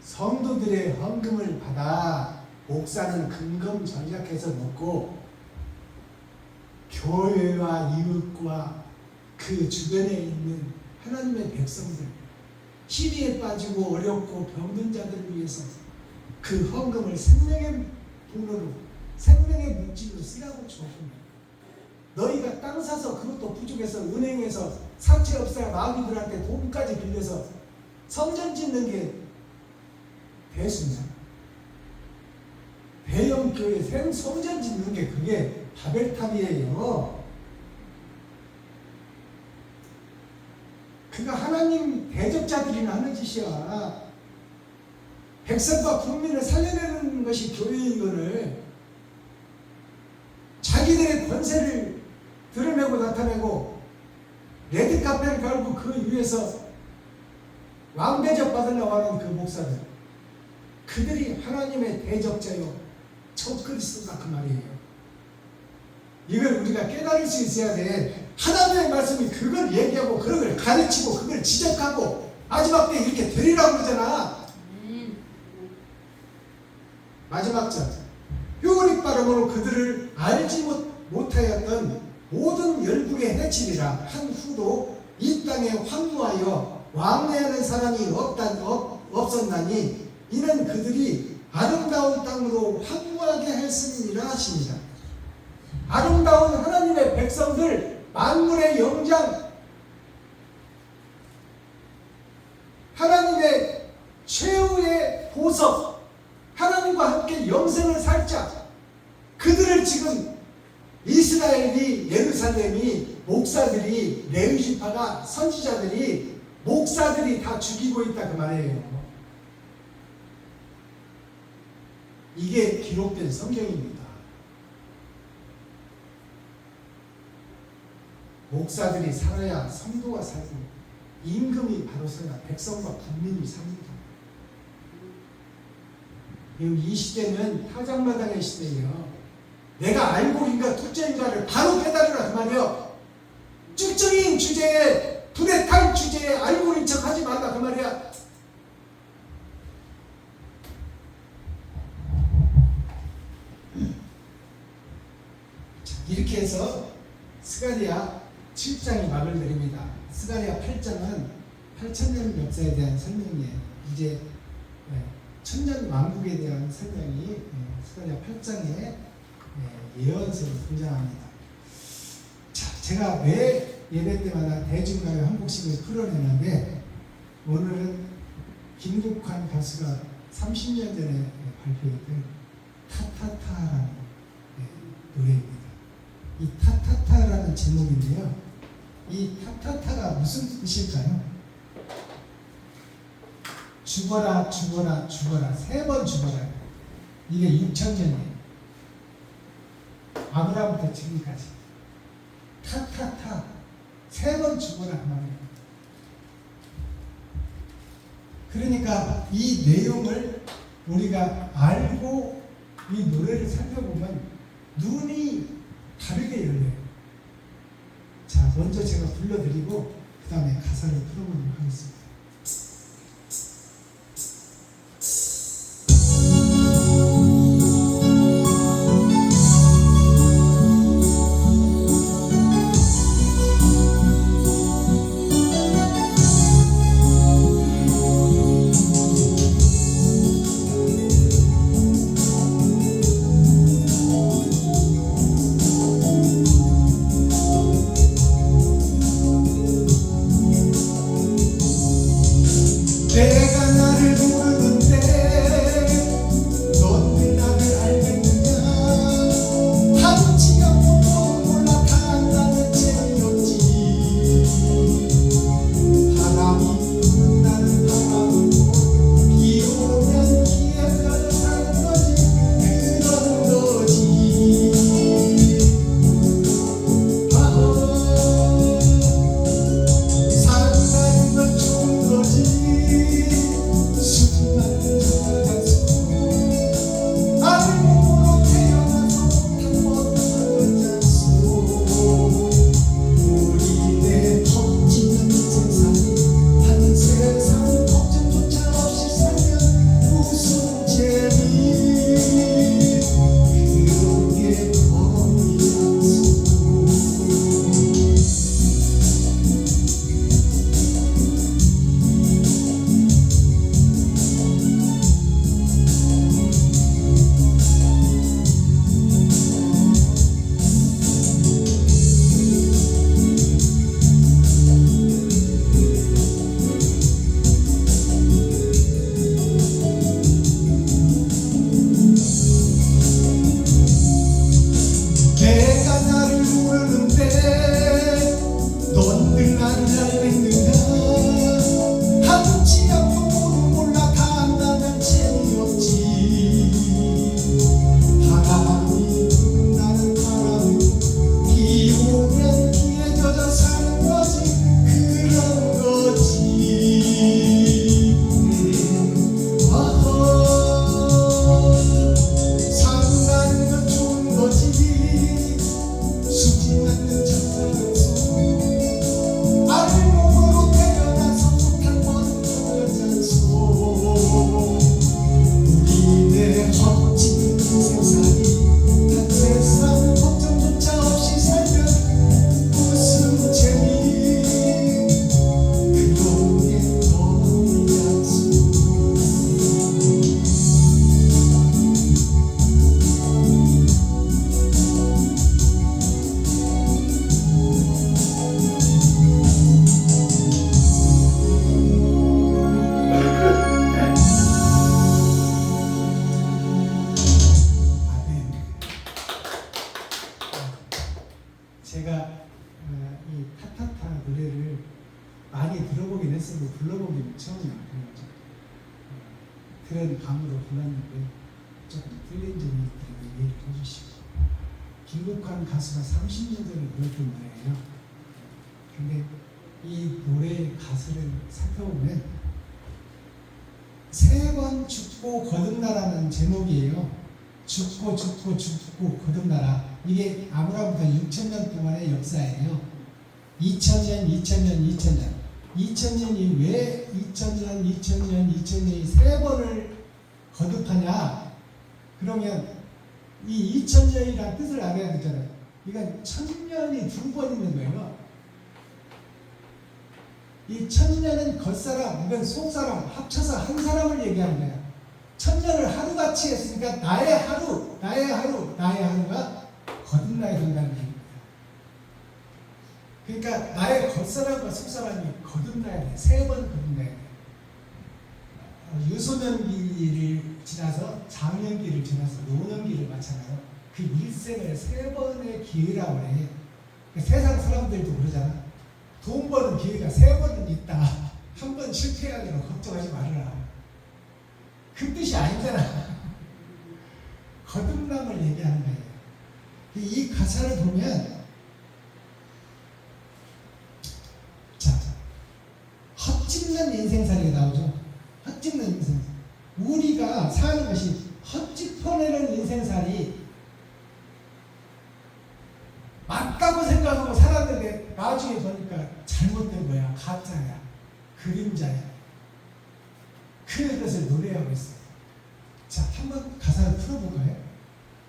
성도들의 헌금을 받아 목사는 금금 전략해서 놓고 교회와 이웃과 그 주변에 있는 하나님의 백성들 시리에 빠지고 어렵고 병든 자들을 위해서 그 헌금을 생명의 돈으로 생명의 물질로 쓰라고 줬습니다. 너희가 땅 사서 그것도 부족해서 은행에서 사채업자 마귀들한테 돈까지 빌려서 성전 짓는 게 대수냐? 대형 교회 성전 짓는 게 그게 바벨탑이에요. 그가 하나님 대적자들이나 하는 짓이야. 백성과 국민을 살려내는 것이 교회인 거를 자기들의 권세를 드러내고 나타내고 레드카페를 걸고 그 위에서 왕대접 받으려고 하는 그 목사들, 그들이 하나님의 대적자요 적그리스도다 그 말이에요. 이걸 우리가 깨달을 수 있어야 돼. 하나님의 말씀이 그걸 얘기하고 그걸 가르치고 그걸 지적하고 마지막 때 이렇게 되리라고 그러잖아. 마지막 절 흉을 바람으로 그들을 알지 못하였던 모든 열국에 해치리라. 한 후도 이 땅에 황무하여 왕래하는 사람이 없었나니 이는 그들이 아름다운 땅으로 황무하게 했음이니라 하십니다. 아름다운 하나님의 백성들, 만물의 영장, 하나님의 최후의 보석, 하나님과 함께 영생을 살자. 그들을 지금 이스라엘이, 예루살렘이, 목사들이, 레위 지파가, 선지자들이, 목사들이 다 죽이고 있다 그 말이에요. 이게 기록된 성경입니다. 목사들이 살아야 성도가 살고 임금이 바로 서야 백성과 국민이 삽니다. 이 시대는 타작마당의 시대예요. 내가 알고인가 투자인가를 바로 깨달으라 그 말이에요. 쭉적인 주제에, 불에 탈 주제에 알고인 척 하지 말라 그 말이야. 이렇게 해서 스가랴 7장이 막을 내립니다. 스가랴 8장은 8,000년 역사에 대한 설명이에요. 이제 천년 왕국에 대한 설명이 스가랴 8장에 예언서로 등장합니다. 자, 제가 매 예배 때마다 대중가요 한국식을 풀어내는데 오늘은 김국환 가수가 30년 전에 발표했던 타타타라는 노래입니다. 이 타타타라는 제목인데요. 이 타타타가 무슨 뜻일까요? 죽어라 죽어라 죽어라 3번 죽어라. 이게 6,000년이에요. 아브라함부터 지금까지 타타타 3번 죽어라 그 말이에요. 그러니까 이 내용을 우리가 알고 이 노래를 살펴보면 눈이 다르게 열려요. 자, 먼저 제가 불러드리고 그 다음에 가사를 풀어보도록 하겠습니다. 그런 감으로 불렀는데 조금 틀린 점이 있다고 이해를 해주시고, 김국환 가수가 30년 전에 불렀던 노래예요. 근데 이 노래의 가수를 살펴보면 세 번 죽고 거듭나라는 제목이에요. 죽고 거듭나라. 이게 아브라함부터 6,000년 동안의 역사예요. 2000년 2000년이 왜 2000년이 세 번을 거듭하냐? 그러면 이 2000년이라는 뜻을 알아야 되잖아요. 이건 1000년이 두 번 있는 거예요. 이 1000년은 겉사람, 이건 속사람 합쳐서 한 사람을 얘기하는 거야. 1000년을 하루같이 했으니까 나의 하루가 거듭나야 된다는 얘기입니다. 그러니까 나의 겉사람과 속사람이 거듭나야 돼. 세 번 거듭나야 돼. 유소년기를 지나서 장년기를 지나서 노년기를 마찬가지로 그 일생을 세 번의 기회라고 해. 세상 사람들도 그러잖아. 돈 버는 기회가 세 번은 있다. 한 번 실패하기로 걱정하지 말아라. 그 뜻이 아니잖아. 거듭남을 얘기하는 거예요. 이 가사를 보면 자, 헛짚는 인생살이가 나오죠. 헛짚는 인생살. 우리가 사는 것이 헛짚어내는 인생살이 맞다고 생각하고 살았는데 나중에 보니까 잘못된 거야. 가짜야. 그림자야. 그것을 노래하고 있어요. 자, 한번 가사를 풀어볼까요?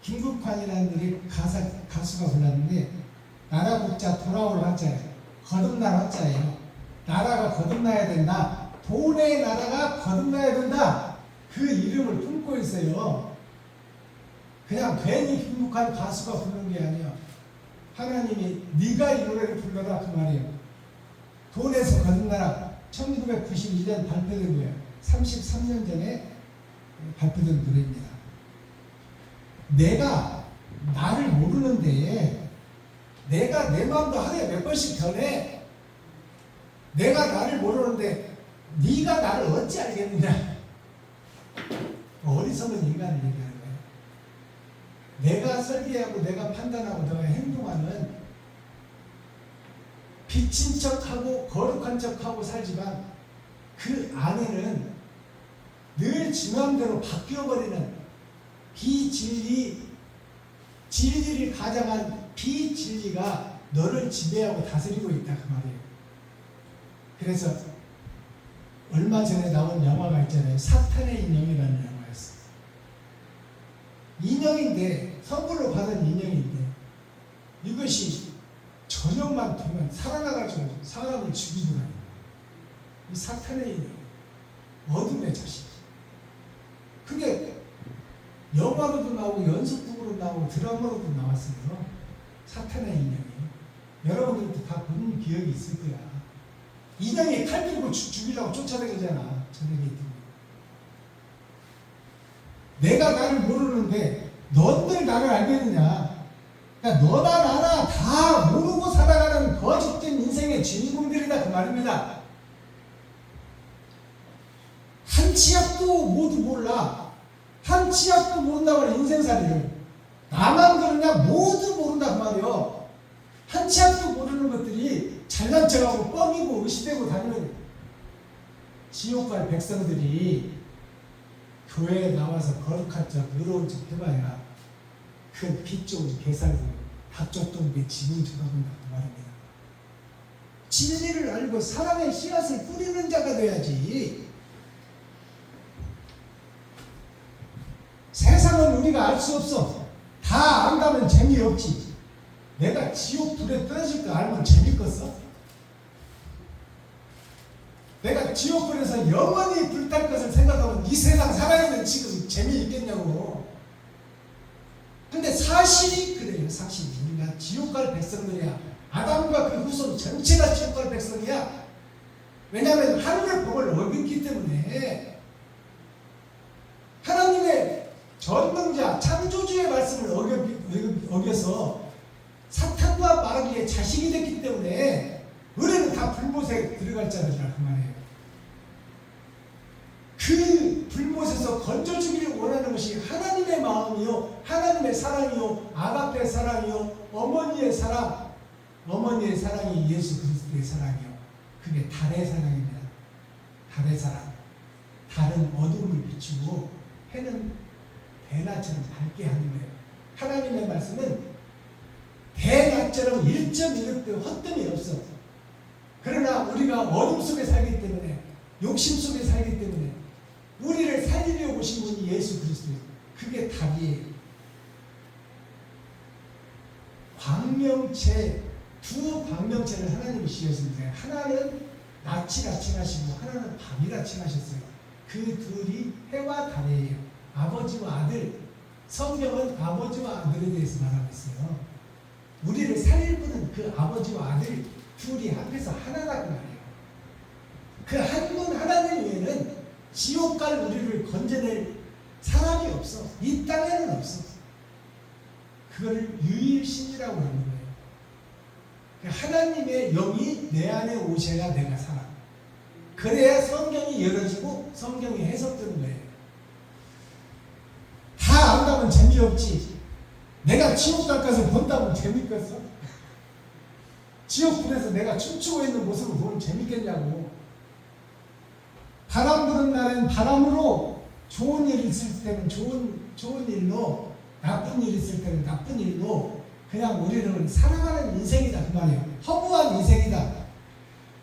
김국환이라는 노래 가수가 불렀는데 나라 국자 돌아올 화자예요. 거듭날 화자예요. 나라가 거듭나야 된다. 돈의 나라가 거듭나야 된다. 그 이름을 품고 있어요. 그냥 괜히 김국환 가수가 부르는 게 아니에요. 하나님이 네가 이 노래를 불러라 그 말이에요. 돈에서 거듭나라. 1991년 발표된 거예요. 33년 전에 발표된 노래입니다. 내가 나를 모르는데 내가 내 마음도 하루에 몇 번씩 변해. 내가 나를 모르는데 네가 나를 어찌 알겠느냐. 어리석은 인간을 얘기하는 거예요. 내가 설계하고 내가 판단하고 내가 행동하는 비친 척하고 거룩한 척하고 살지만 그 안에는 늘 지 마음대로 바뀌어버리는 진리를 가장한 비진리가 너를 지배하고 다스리고 있다 그 말이에요. 그래서 얼마 전에 나온 영화가 있잖아요. 사탄의 인형이라는 영화였어요. 인형인데 선물로 받은 인형인데 이것이 저녁만 되면 살아나가지고 사람을 죽이더라고요. 이 사탄의 인형, 어둠의 자식. 그게 영화로도 나오고 연속극으로 나오고 드라마로도 나왔어요. 사탄의 인형이. 여러분들도 다 본 기억이 있을 거야. 인형이 칼 들고 죽이려고 쫓아다니잖아. 저녁에 있던. 내가 나를 모르는데 너희들 나를 알겠느냐. 그러니까 너나 나나 다 모르고 살아가는 거짓된 인생의 주인공들이다 그 말입니다. 한 치 앞도 모두 몰라. 한 치 앞도 모른다고 하는 인생살이를 나만 그러냐 모두 모른다 그 말이요. 한 치 앞도 모르는 것들이 잘난 척하고 뻥이고 의심되고 다니는 지옥 갈 백성들이 교회에 나와서 거룩한 척 의로운 척 해봐야 그 피 좋은 개살고 닭젖동배 지붕 쳐다본다 그 말입니다. 진리를 알고 사랑의 씨앗을 뿌리는 자가 돼야지. 세상은 우리가 알 수 없어. 다 안다면 재미없지. 내가 지옥 불에 떨어질 거 알면 재밌겠어? 내가 지옥 불에서 영원히 불탈 것을 생각하면 이 세상 살아있는 지금 재미있겠냐고. 근데 사실이 그래요. 사실이. 우리가 지옥 갈 백성들이야. 아담과 그 후손 전체가 지옥 갈 백성이야. 왜냐하면 하늘의 법을 어겼기 때문에. 하나님의 전능자 창조주의 말씀을 어겨서 사탄과 마귀의 자식이 됐기 때문에 우리는 다 불못에 들어갈 자들이라 그 말이에요. 그 불못에서 사랑이요, 하나님의 사랑이요, 아가페 사랑이요, 어머니의 사랑. 어머니의 사랑이 예수 그리스도의 사랑이요. 그게 달의 사랑입니다. 달의 사랑. 달은 어둠을 비추고 해는 대낮처럼 밝게 하는 거예요. 하나님의 말씀은 대낮처럼 1.1도 헛됨이 없어. 그러나 우리가 어둠 속에 살기 때문에, 욕심 속에 살기 때문에 우리를 살리려 오신 분이 예수 그리스도예요. 그게 달이에요. 광명체, 두 광명체를 하나님이 씌웠습니다. 하나는 낮이라 칭하시고 하나는 밤이라 칭하셨어요. 그 둘이 해와 달이에요. 아버지와 아들. 성경은 아버지와 아들에 대해서 말하고 있어요. 우리를 살릴 분은 그 아버지와 아들 둘이 합해서 하나라고 말해요. 그 한 분 하나님 외에는 지옥 갈 우리를 건져낼 사람이 없어. 이 땅에는 없어. 그거를 유일신이라고 하는 거예요. 하나님의 영이 내 안에 오셔야 내가 살아. 그래야 성경이 열어지고 성경이 해석되는 거예요. 다 안다면 재미없지. 내가 지옥 가까이서 본다면 재밌겠어? 지옥불에서 내가 춤추고 있는 모습을 보면 재밌겠냐고. 바람 부는 날엔 바람으로, 좋은 일 있을 때는 좋은 일로, 나쁜 일 있을 때는 나쁜 일로 그냥 우리는 살아가는 인생이다 그 말이에요. 허무한 인생이다.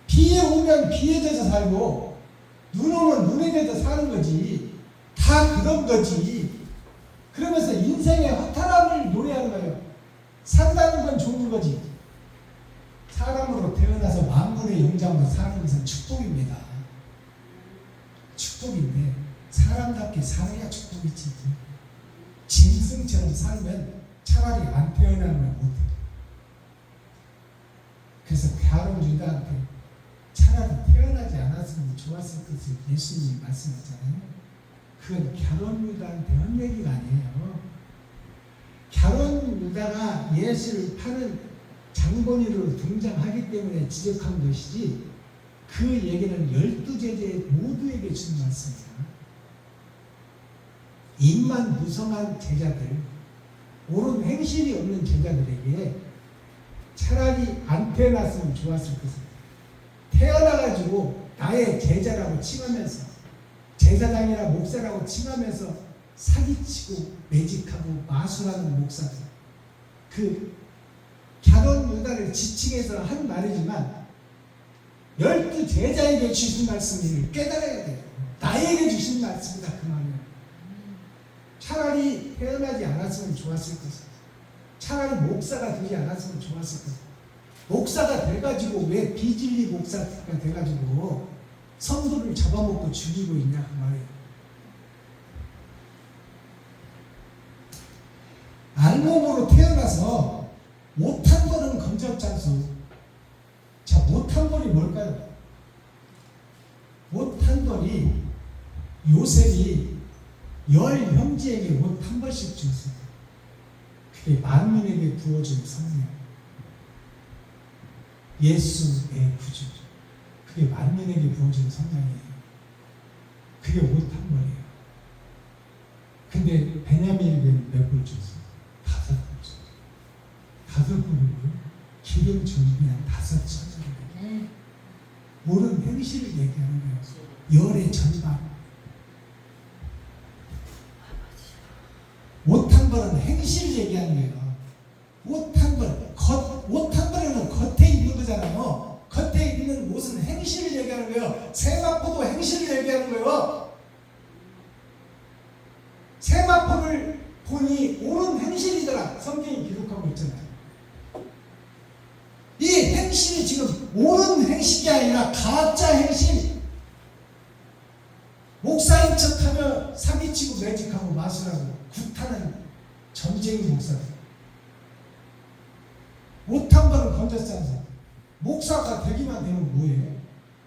비에 오면 비에 젖어 살고 눈 오면 눈에 젖어 사는 거지. 다 그런 거지. 그러면서 인생의 허탈함을 노래하는 거예요. 산다는 건 좋은 거지. 사람으로 태어나서 만물의 영장으로 사는 것은 축복입니다. 축복인데 사람답게 살아야 축복이지. 짐승처럼 살면 차라리 안 태어나면 못해. 그래서 가론 유다한테 차라리 태어나지 않았으면 좋았을 것을 예수님이 말씀하잖아요. 그건 가론 유다한테 한 얘기가 아니에요. 가론 유다가 예수를 파는 장본인으로 등장하기 때문에 지적한 것이지, 그 얘기는 12제자 모두에게 준 말씀이다. 입만 무성한 제자들, 옳은 행실이 없는 제자들에게 차라리 안 태어났으면 좋았을 것을, 태어나가지고 나의 제자라고 칭하면서, 제사장이나 목사라고 칭하면서 사기치고 매직하고 마술하는 목사들, 그 가론 유다를 지칭해서 한 말이지만 12제자에게 주신 말씀을 깨달아야 돼요. 나에게 주신 말씀이다 그 말이에요. 차라리 태어나지 않았으면 좋았을 것이다. 차라리 목사가 되지 않았으면 좋았을 것이다. 목사가 돼가지고 왜 비진리 목사가 돼가지고 성도를 잡아먹고 죽이고 있냐 그 말이에요. 알몸으로 태어나서 못한 벌은 건졌잖소. 자, 못한 벌이 뭘까요? 못한 벌이 요셉이 10 형제에게 옷 한 벌씩 줬어요. 그게 만민에게 부어준 성령, 예수의 구주. 그게 만민에게 부어준 성령이에요. 그게 옷 한 벌이에요. 근데 베냐민에게는 몇 벌 줬어요? 5벌 줬어요. 5벌이고요. 기름 준비한 5처자예요. 옳은 행실을 얘기하는 거예요. 열의 전반. 옷 한 벌은 행실을 얘기하는 거예요. 옷 한 벌, 옷 한 벌에는 겉에 입는 거잖아요. 겉에 입는 옷은 행실을 얘기하는 거예요. 세마포도 행실을 얘기하는 거예요. 세마포를 보니 옳은 행실이더라. 성경이 기록하고 있잖아요. 이 행실이 지금 옳은 행실이 아니라 가짜 행실. 목사인 척하며 사기치고 매직하고 마술하고 굿하는 점쟁이 목사들. 못한 거는 건졌잖아. 목사가 되기만 되면 뭐예요?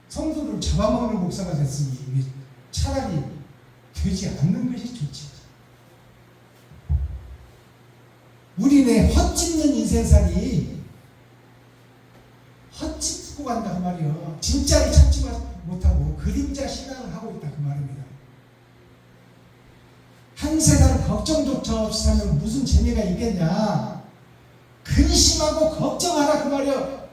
성도를 잡아먹는 목사가 됐으니 차라리 되지 않는 것이 좋지. 우리네 헛짓는 인생살이 헛짓고 간다 그 말이요. 진짜를 찾지 못하고 그림자 신앙을 하고 있다 그 말입니다. 한 세상 걱정조차 없이 살면 무슨 재미가 있겠냐. 근심하고 걱정하라 그 말이야.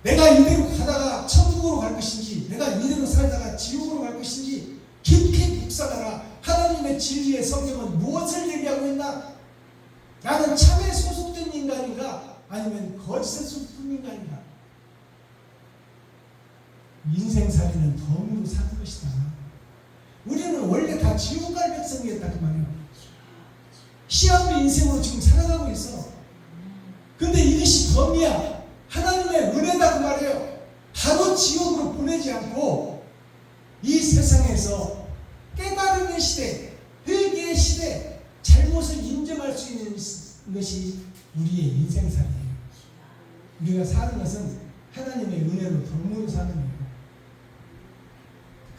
내가 이대로 가다가 천국으로 갈 것인지, 내가 이대로 살다가 지옥으로 갈 것인지 깊이 묵상하라. 하나님의 진리의 성경은 무엇을 얘기하고 있나? 나는 참에 소속된 인간인가? 아니면 거짓에 소속된 인간인가? 인생살이는 덤으로 사는 것이다. 우리는 원래 다 지옥 갈 백성이었다 그 말이야. 시험의 인생으로 지금 살아가고 있어. 근데 이것이 덤이야. 하나님의 은혜다 그 말이에요. 바로 지옥으로 보내지 않고 이 세상에서 깨달음의 시대, 회개의 시대, 잘못을 인정할 수 있는 것이 우리의 인생살이에요. 우리가 사는 것은 하나님의 은혜로 덤으로 사는 거예요.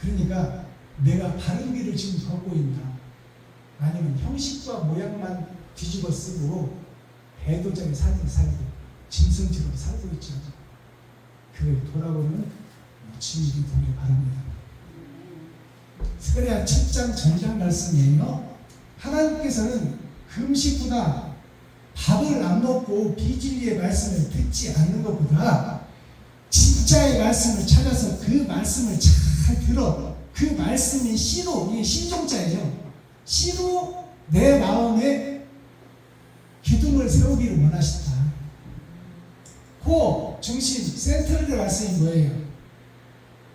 그러니까 내가 바른 길을 지금 걷고 있나, 아니면 형식과 모양만 뒤집어 쓰고 배도적인 삶을 살고 짐승처럼 살고 있죠. 그걸 돌아보면 주님이 보길 바랍니다. 스가랴 7장 전장 말씀이에요. 하나님께서는 금식보다 밥을 안 먹고 비진리의 말씀을 듣지 않는 것보다 진짜의 말씀을 찾아서 그 말씀을 잘 들어, 그 말씀이 씨로, 이게 씨종자예요. 씨로 내 마음에 기둥을 세우기를 원하신다. 그 중심, 센터의 말씀이 뭐예요?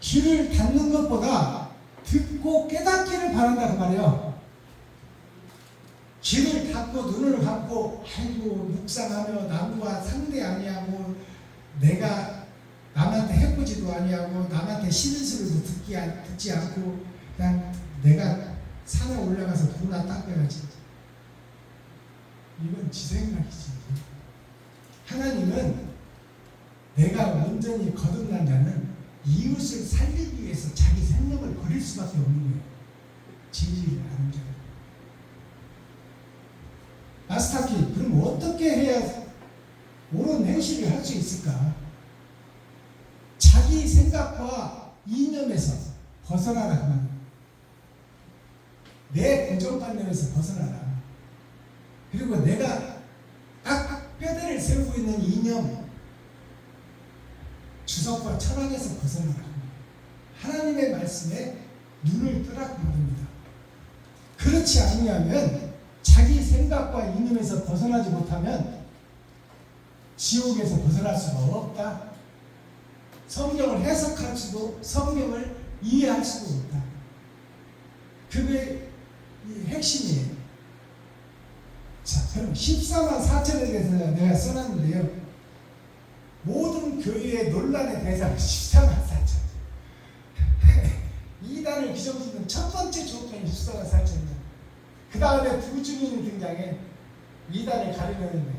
귀를 닫는 것보다 듣고 깨닫기를 바란다 그 말이에요. 귀를 닫고 눈을 감고 아이고 묵상하며 남과 상대 아니하고 내가 남한테 해코지도 아니하고 남한테 싫은 소리도 듣지 않고 그냥 내가 산에 올라가서 돈나 닦아야지. 이건 지 생각이지. 하나님은 내가 온전히 거듭난 자는 이웃을 살리기 위해서 자기 생명을 버릴 수밖에 없는 거예요. 진리를 아는 자는. 마스터키, 그럼 어떻게 해야 옳은 행실을 할 수 있을까? 자기 생각과 이념에서 벗어나라 그 말이에요. 내 고정관념에서 벗어나라. 그리고 내가 딱 뼈대를 세우고 있는 이념, 주석과 철학에서 벗어나라. 하나님의 말씀에 눈을 뜨라고 말합니다. 그렇지 않으면 자기 생각과 이념에서 벗어나지 못하면 지옥에서 벗어날 수가 없다. 성경을 해석할 수도, 성경을 이해할 수도 없다. 그게 핵심이에요. 자, 그럼 14만 4천에 대해서 내가 써놨는데요. 모든 교회의 논란의 대상 14만 4천. 이단을 규정짓는 첫 번째 조건이 14만 4천이에요. 그 다음에 두 증인이 등장해 이단을 가리려는데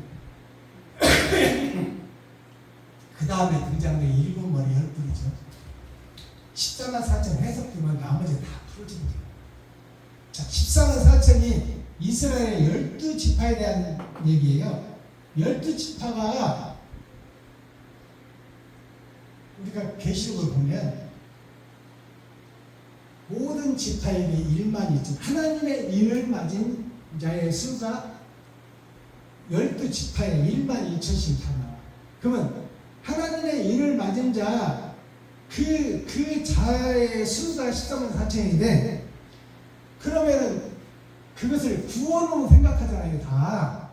그 다음에 등장된 7머리 10분이죠. 14만 4천 해석되면 나머지 다 풀어집니다. 자, 14만 4천이 이스라엘의 12지파에 대한 얘기예요. 12지파가 우리가 계시록을 보면 모든 지파에게 1만 2천, 하나님의 인을 맞은 자의 수가 12지파에 1만 2천씩 다 나와. 그러면 하나님의 인을 맞은 자, 그 자의 수가 14만 4천인데, 그러면은 그것을 구원으로 생각하잖아요. 다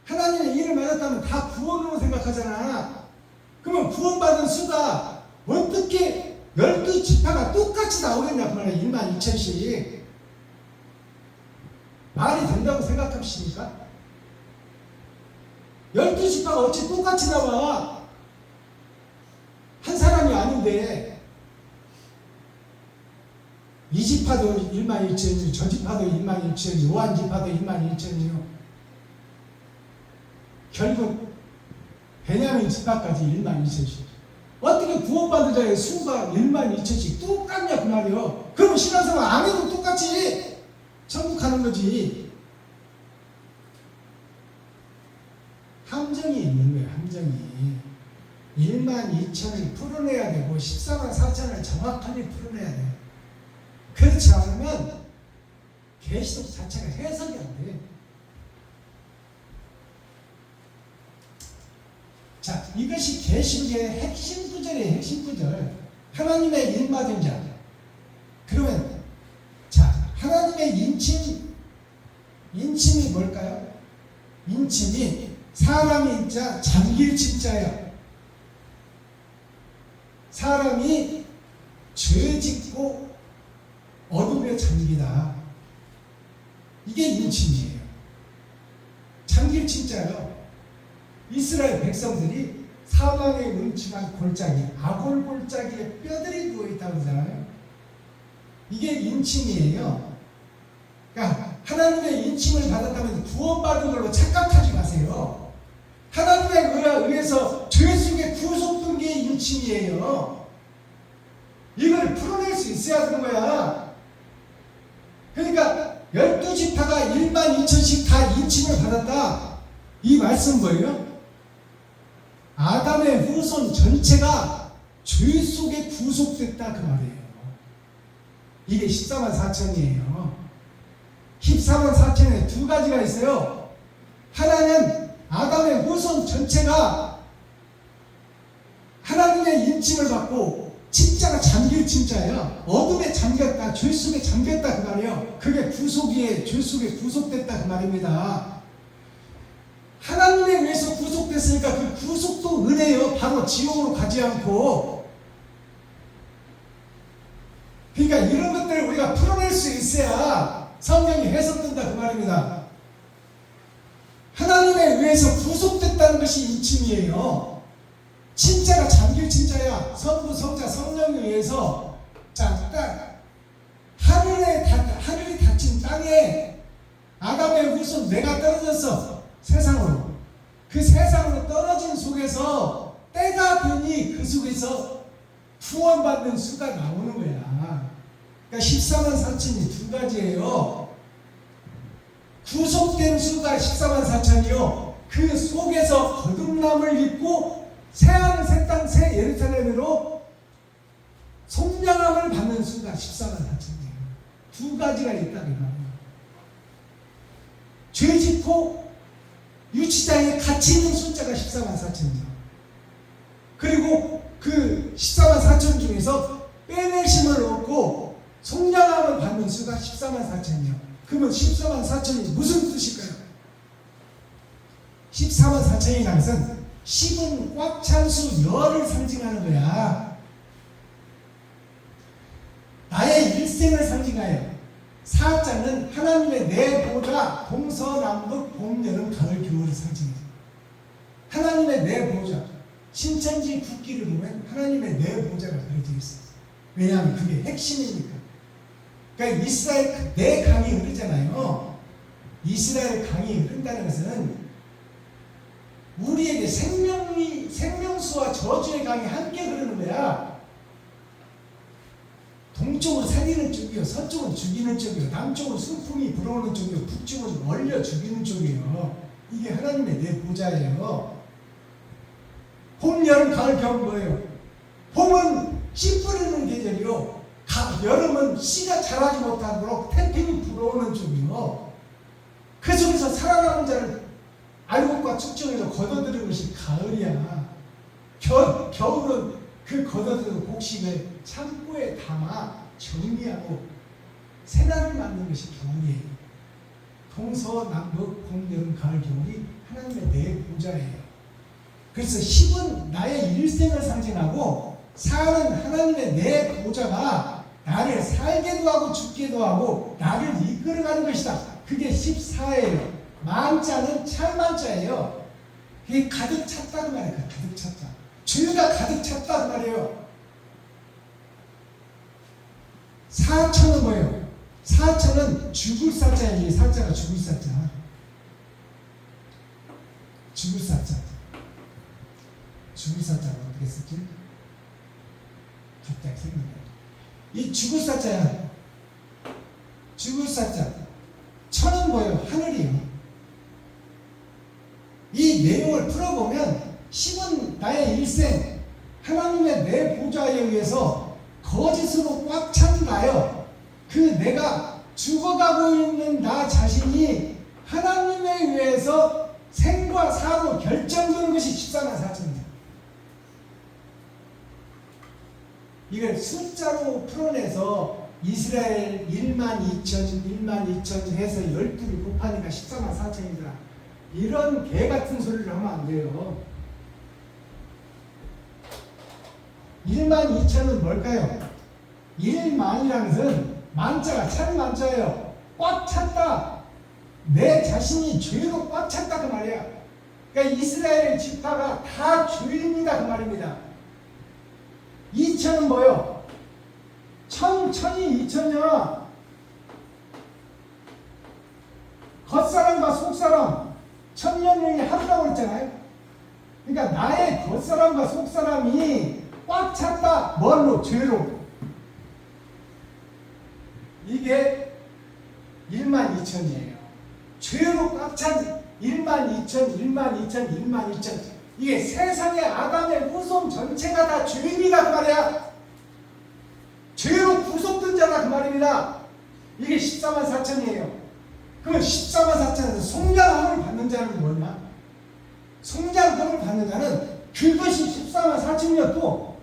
하나님의 인을 맞았다면 다 구원으로 생각하잖아. 그러면 구원받은 수가 어떻게 12지파가 똑같이 나오겠냐 그 말이야. 1만 2천씩 말이 된다고 생각하십니까? 12지파가 어찌 똑같이 나와? 한 사람이 아닌데 이 지파도 1만 2천이요, 저 지파도 1만 2천이요, 요한 지파도 1만 2천이요. 결국 베냐민 지파까지 1만 2천씩. 어떻게 구원받은 자의 수가 1만 2천씩 똑같냐 그 말이요. 그럼 신앙생활 안 해도 똑같이 천국 가는 거지. 함정이 있는 거예요. 함정이. 1만 2천을 풀어내야 되고 14만 4천을 정확하게 풀어내야 돼요. 그렇지 않으면 계시록 자체가 해석이 안 돼. 자, 이것이 계시록의 핵심 구절이에요. 핵심 구절. 하나님의 일맞은 자. 그러면 자, 하나님의 인침이 뭘까요? 인침이 사람이 인자 잠길 침자예요. 사람이 죄 짓고 어둠에 잠기다. 이게 인침이에요. 잠길 침자예요. 이스라엘 백성들이 사망에 음침한 골짜기, 아골 골짜기에 뼈들이 누워있다고 하잖아요. 이게 인침이에요. 그러니까 하나님의 인침을 받았다면 구원받은 걸로 착각하지 마세요. 하나님의 의해서 죄 속에 구속된 게 인침이에요. 이걸 풀어낼 수 있어야 되는 거야. 그러니까 12지파가 12,000씩 다 인침을 받았다. 이 말씀은 뭐예요? 아담의 후손 전체가 죄 속에 구속됐다 그 말이에요. 이게 14만 4천이에요. 14만 4천에 두 가지가 있어요. 하나는 아담의 후손 전체가 하나님의 인침을 받고 침자가 잠길 침자예요. 어둠에 잠겼다, 죄 속에 잠겼다 그 말이에요. 그게 구속이에요. 죄 속에 구속됐다 그 말입니다. 하나님에 의해서 구속됐으니까 그 구속도 은혜예요. 바로 지옥으로 가지 않고. 그러니까 이런 것들을 우리가 풀어낼 수 있어야 성경이 해석된다 그 말입니다. 하나님에 의해서 구속됐다는 것이 인침이에요. 침자가 잠길 침자야. 성부, 성자, 성령에 의해서. 자, 딱 하늘이 닫힌 땅에 아담의 후손 내가 떨어졌어. 세상으로. 그 세상으로 떨어진 속에서 때가 되니 그 속에서 구원받는 수가 나오는 거야. 그러니까 14만 4천이 두 가지예요. 구속된 수가 14만 4천이요. 그 속에서 거듭남을 입고 새하늘 새 땅 새 예루살렘으로 속량함을 받는 수가 14만 4천이에요. 두 가지가 있다 그 말이에요. 죄 짓고 유치장에 갇히 있는 숫자가 14만 4천이죠. 그리고 그 14만 4천 중에서 빼내심을 얻고 속량함을 받는 수가 14만 4천이요. 그러면 14만 4천이 무슨 뜻일까요? 14만 4천이라는 것은 10은 꽉 찬 수 열을 상징하는 거야. 나의 일생을 상징하여. 4자는 하나님의 내 보좌, 동서남북 봄 여름 가을 겨울을 상징해요. 하나님의 내 보좌, 신천지 국기를 보면 하나님의 내 보좌가 그려져 있어요. 왜냐하면 그게 핵심이니까. 그러니까 이스라엘 내 강이 흐르잖아요. 이스라엘 강이 흐른다는 것은 우리에게 생명수와 저주의 강이 함께 흐르는 거야. 동쪽은 살리는 쪽이요, 서쪽은 죽이는 쪽이요, 남쪽은 순풍이 불어오는 쪽이요, 북쪽은 얼려 죽이는 쪽이요. 이게 하나님의 내 보좌예요. 봄, 여름, 가을, 겨울 뭐예요? 봄은 씨 뿌리는 계절이요. 여름은 씨가 자라지 못하도록 태풍이 불어오는 쪽이요. 그 속에서 살아남은 자를 알곡과 축정해서 걷어들이는 것이 가을이야. 겨울은 그 걷어들인 곡식을 창고에 담아 정리하고 새날을 맞는 것이 겨울이에요. 동서남북 봄, 여름, 가을, 겨울이 하나님의 내 보좌예요. 그래서 10은 나의 일생을 상징하고 4는 하나님의 내 보좌가 나를 살게도 하고 죽게도 하고 나를 이끌어가는 것이다. 그게 14예요. 만자는 찰만자예요. 그게 가득 찼다는 말이에요. 가득 찼다. 죄가 가득 찼다는 말이에요. 4천은 뭐예요? 4천은 죽을 사자예요. 이 사자가 죽을 사자. 죽을 사자. 죽을 사자가 어떻게 쓰지? 갑자기 생각나요. 이 죽을 사자야. 죽을 사자. 천은 뭐예요? 하늘이에요. 이 내용을 풀어보면 10은 나의 일생, 하나님의 내 보좌에 의해서 거짓으로 꽉 찬 나요. 그 내가 죽어가고 있는 나 자신이 하나님에 의해서 생과 사로 결정되는 것이 14만 4천입니다. 이걸 숫자로 풀어내서 이스라엘 1만 2천 해서 12를 곱하니까 14만 4천이더라. 이런 개 같은 소리를 하면 안 돼요. 1만 2천은 뭘까요? 1만이라는 것은 만자가 찬 만자예요. 꽉 찼다. 내 자신이 죄로 꽉 찼다 그 말이야. 그러니까 이스라엘 지파가 다 죄입니다 그 말입니다. 2천은 뭐요? 천이 2천이야. 겉사람과 속사람 천년이 하루라고 그랬잖아요. 그러니까 나의 겉사람과 속사람이 꽉 찼다. 뭘로? 죄로. 이게 1만 2천이에요. 죄로 꽉 찬 1만 2천. 이게 세상의 아담의 후손 전체가 다 죄인이다 그 말이야. 죄로 구속된 자다 그 말입니다. 이게 14만 4천이에요. 그러면 14만 4천에서 성장함을 받는 자는 뭐냐? 성장함을 받는 자는 그것이 14만 4천이었고,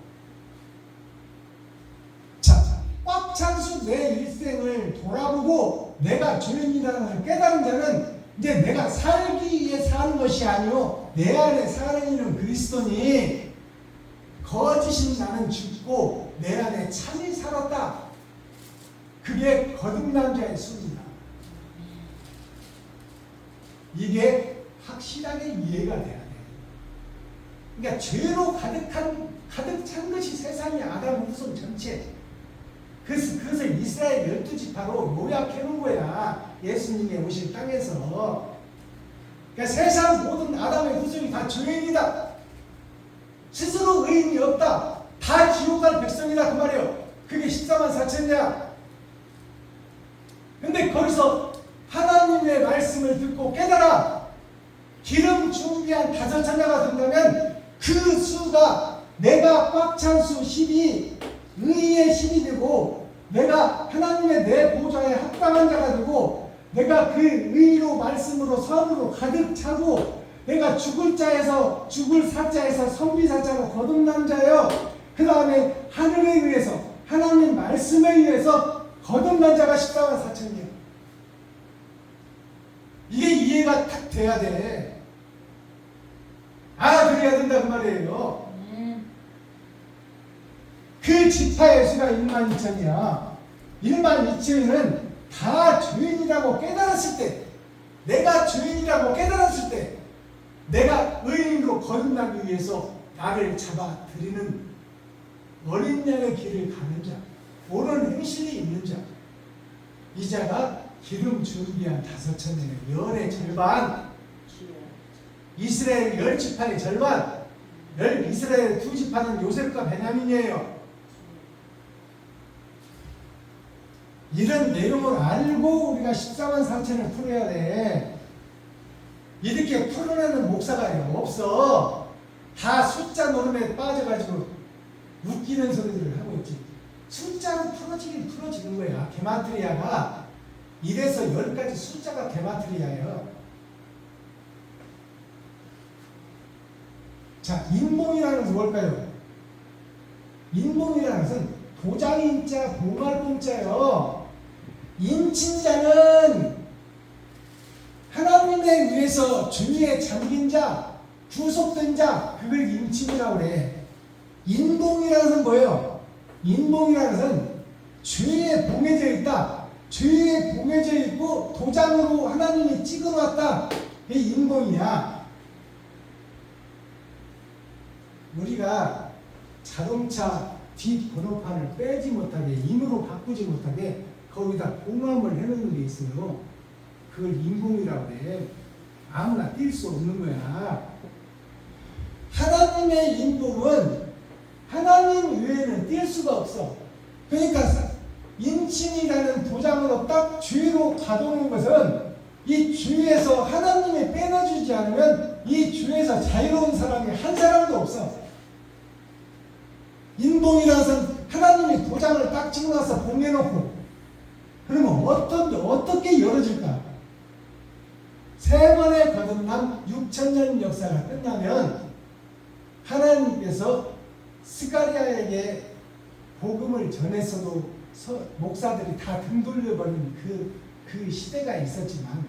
자, 꽉 찬수 내 일생을 돌아보고 내가 죄인이라는 것을 깨달은 자는 이제 내가 살기 위해 사는 것이 아니요 내 안에 사는 이는 그리스도니 거짓인 나는 죽고 내 안에 참이 살았다. 그게 거듭난 자의 수입니다. 이게 확실하게 이해가 돼야 돼. 그러니까 죄로 가득 찬 것이 세상의 아담 후손 전체. 그것을 이스라엘 12지파로 요약해 놓은 거야. 예수님이 오신 땅에서. 그러니까 세상 모든 아담의 후손이 다 죄인이다. 스스로 의인이 없다. 다 지옥 갈 백성이다 그 말이에요. 그게 14만 4천이야. 근데 거기서 하나님의 말씀을 듣고 깨달아 기름 준비한 5천자가 된다면 그 수가 내가 꽉 찬 수 10이 의의 10이 되고 내가 하나님의 내 보좌에 합당한 자가 되고 내가 그 의로 말씀으로 선으로 가득 차고 내가 죽을 사자에서 성비사자로 거듭난 자예요. 그 다음에 하늘에 의해서 하나님 말씀에 의해서 거듭난 자가 14만 4천이에요. 이게 이해가 딱 돼야 돼. 알아들어야 된다 그 말이에요. 그 지파의 수가 1만 2천이야. 1만 2천은 다 죄인이라고 깨달았을 때, 내가 죄인이라고 깨달았을 때 내가 의인으로 거듭나기 위해서 나를 잡아 들이는 어린 양의 길을 가는 자, 옳은 행실이 있는 자, 이 자가 기름 준비한 5천의 열의 절반, 이스라엘 10지파의 절반, 이스라엘 2지파는 요셉과 베냐민이에요. 이런 내용을 알고 우리가 14만 4천을 풀어야 돼. 이렇게 풀어내는 목사가 없어. 다 숫자 노름에 빠져가지고 웃기는 소리들을 하고 있지. 숫자로 풀어지는 거야. 게마트리아가 1에서 10까지 숫자가 게마트리아예요. 자, 인봉이라는 것은 뭘까요? 인봉이라는 것은 도장인자, 봉알봉자예요. 인친자는 하나님에 의해서 주위에 잠긴 자, 구속된 자, 그걸 인친이라고 그래. 인봉이라는 것은 뭐예요? 인봉이라는 것은 죄에 봉해져 있다. 죄에 봉해져 있고 도장으로 하나님이 찍어놨다. 그게 인봉이야. 우리가 자동차 뒷 번호판을 빼지 못하게, 인으로 바꾸지 못하게 거기다 봉함을 해놓는 게 있어요. 그걸 인봉이라고 해. 아무나 뛸 수 없는 거야. 하나님의 인봉은 하나님 외에는 뛸 수가 없어. 그러니까 인친이라는 도장으로 딱 죄로 가두는 것은 이 죄에서 하나님이 빼내주지 않으면 이 죄에서 자유로운 사람이 한 사람도 없어. 인봉이라는 것은 하나님이 도장을 딱 찍어놔서 봉해놓고 그러면 어떻게 열어질까? 세 번의 거듭남 6,000년 역사가 끝나면 하나님께서 스가랴에게 복음을 전했어도 목사들이 다 등 돌려버린 그 시대가 있었지만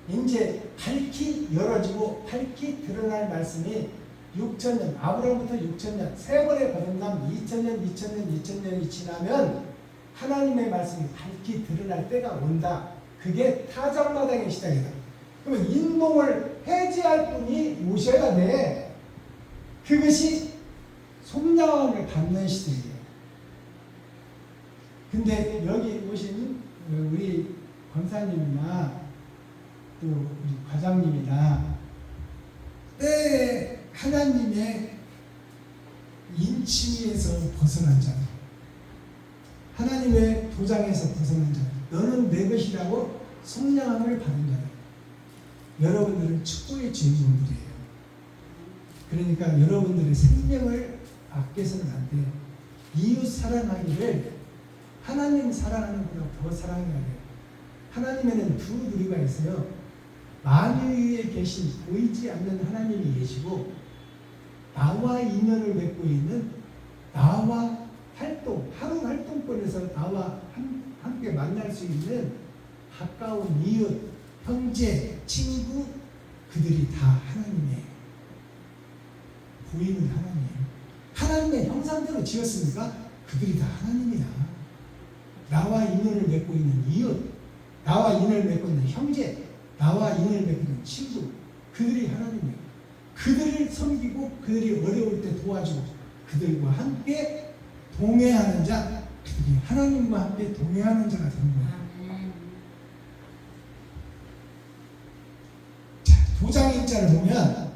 이제 밝히 열어지고 밝히 드러날 말씀이 6,000년, 아브라함부터 6,000년, 세 번의 거듭남 2,000년, 2,000년, 2,000년이 지나면 하나님의 말씀이 밝히 드러날 때가 온다. 그게 타작마당의 시작이다. 그러면 인몽을 해제할 분이 오셔야 돼. 그것이 속량함을 받는 시대예요. 근데 여기 오신 우리 권사님이나 또 우리 과장님이나 때에 하나님의 인치에서 벗어난 자들, 하나님의 도장에서 벗어난 자들, 너는 내 것이라고 속량함을 받은 자들, 여러분들은 축복의 주인공들이에요. 그러니까 여러분들의 생명을 아껴서는 안 돼요. 이웃 사랑하기를 하나님 사랑하는 것보다 더 사랑해야 돼요. 하나님에는 두 부류가 있어요. 만유 위에 계신 보이지 않는 하나님이 계시고 나와 인연을 맺고 있는 나와 활동, 하루 활동권에서 나와 함께 만날 수 있는 가까운 이웃, 형제, 친구, 그들이 다 하나님이에요. 보이는 하나님이에요. 하나님의 형상대로 지었으니까 그들이 다 하나님이야. 나와 인연을 맺고 있는 이웃, 나와 인연을 맺고 있는 형제, 나와 인연을 맺고 있는 친구, 그들이 하나님이에요. 그들을 섬기고 그들이 어려울 때 도와주고 그들과 함께 동행하는 자, 그들이 하나님과 함께 동행하는 자가 되는 거예요. 자, 도장일자를 보면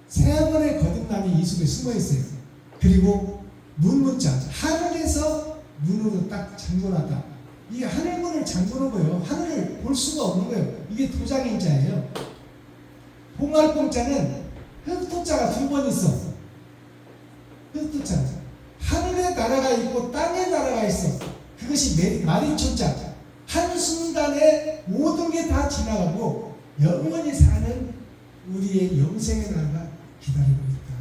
세 번의 거듭남이 이 속에 숨어 있어요. 그리고 문자, 하늘에서 문으로 딱 잠궈놨다. 이게 하늘문을 잠궈놓은 거예요. 하늘을 볼 수가 없는 거예요. 이게 도장일자예요. 봉알봉자는 흑토자가 두 번 있어. 흑토자. 하늘의 나라가 있고 땅의 나라가 있어. 그것이 마리초자. 한순간에 모든 게 다 지나가고 영원히 사는 우리의 영생의 나라가 기다리고 있다.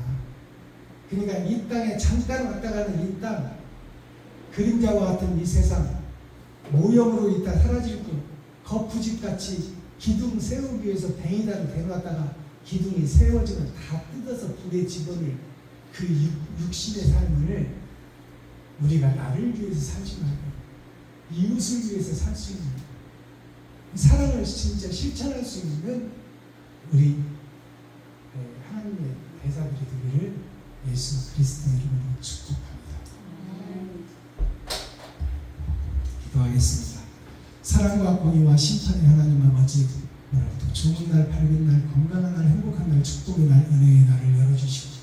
그러니까 이 땅에 잠깐 왔다 가는 이 땅, 그림자와 같은 이 세상, 모형으로 있다 사라질 뿐, 거푸집같이 기둥 세우기 위해서 뱅이다를 대놨다가 기둥이 세워지면 다 뜯어서 불에 집어넣을 그 육신의 삶을 우리가 나를 위해서 살지 말고 이웃을 위해서 살 수 있는, 사랑을 진짜 실천할 수 있는 우리 하나님의 대사들이 되기를 예수 그리스도의 이름으로 축복합니다. 기도하겠습니다. 사랑과 공의와 심판의 하나님 아버지, 오늘도 좋은 날, 밝은 날, 건강한 날, 행복한 날, 축복의 날, 은혜의 날을 열어주시고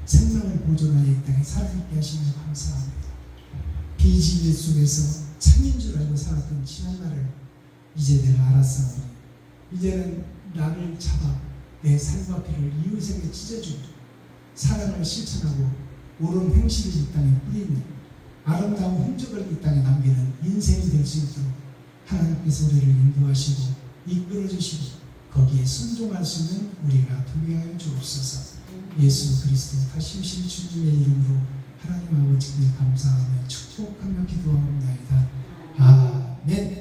생명을 보존하여 이 땅에 살아있게 하시니 감사합니다. 비진리 속에서 참인 줄 알고 살았던 지난 날을 이제 내가 알았사오니 이제는 나를 잡아 내 삶과 피를 이웃에게 찢어주고 사랑을 실천하고 옳은 행실을 이 땅에 뿌리는 아름다운 흔적을 이 땅에 남기는 인생이 될 수 있도록 하나님께서 우리를 인도하시고 이끌어주시고 거기에 순종할 수 있는 우리가 되게 하여 주옵소서. 예수 그리스도 다시 오실 주님의 이름으로 하나님 아버지께 감사하며 축복하며 기도하옵나이다. 아멘.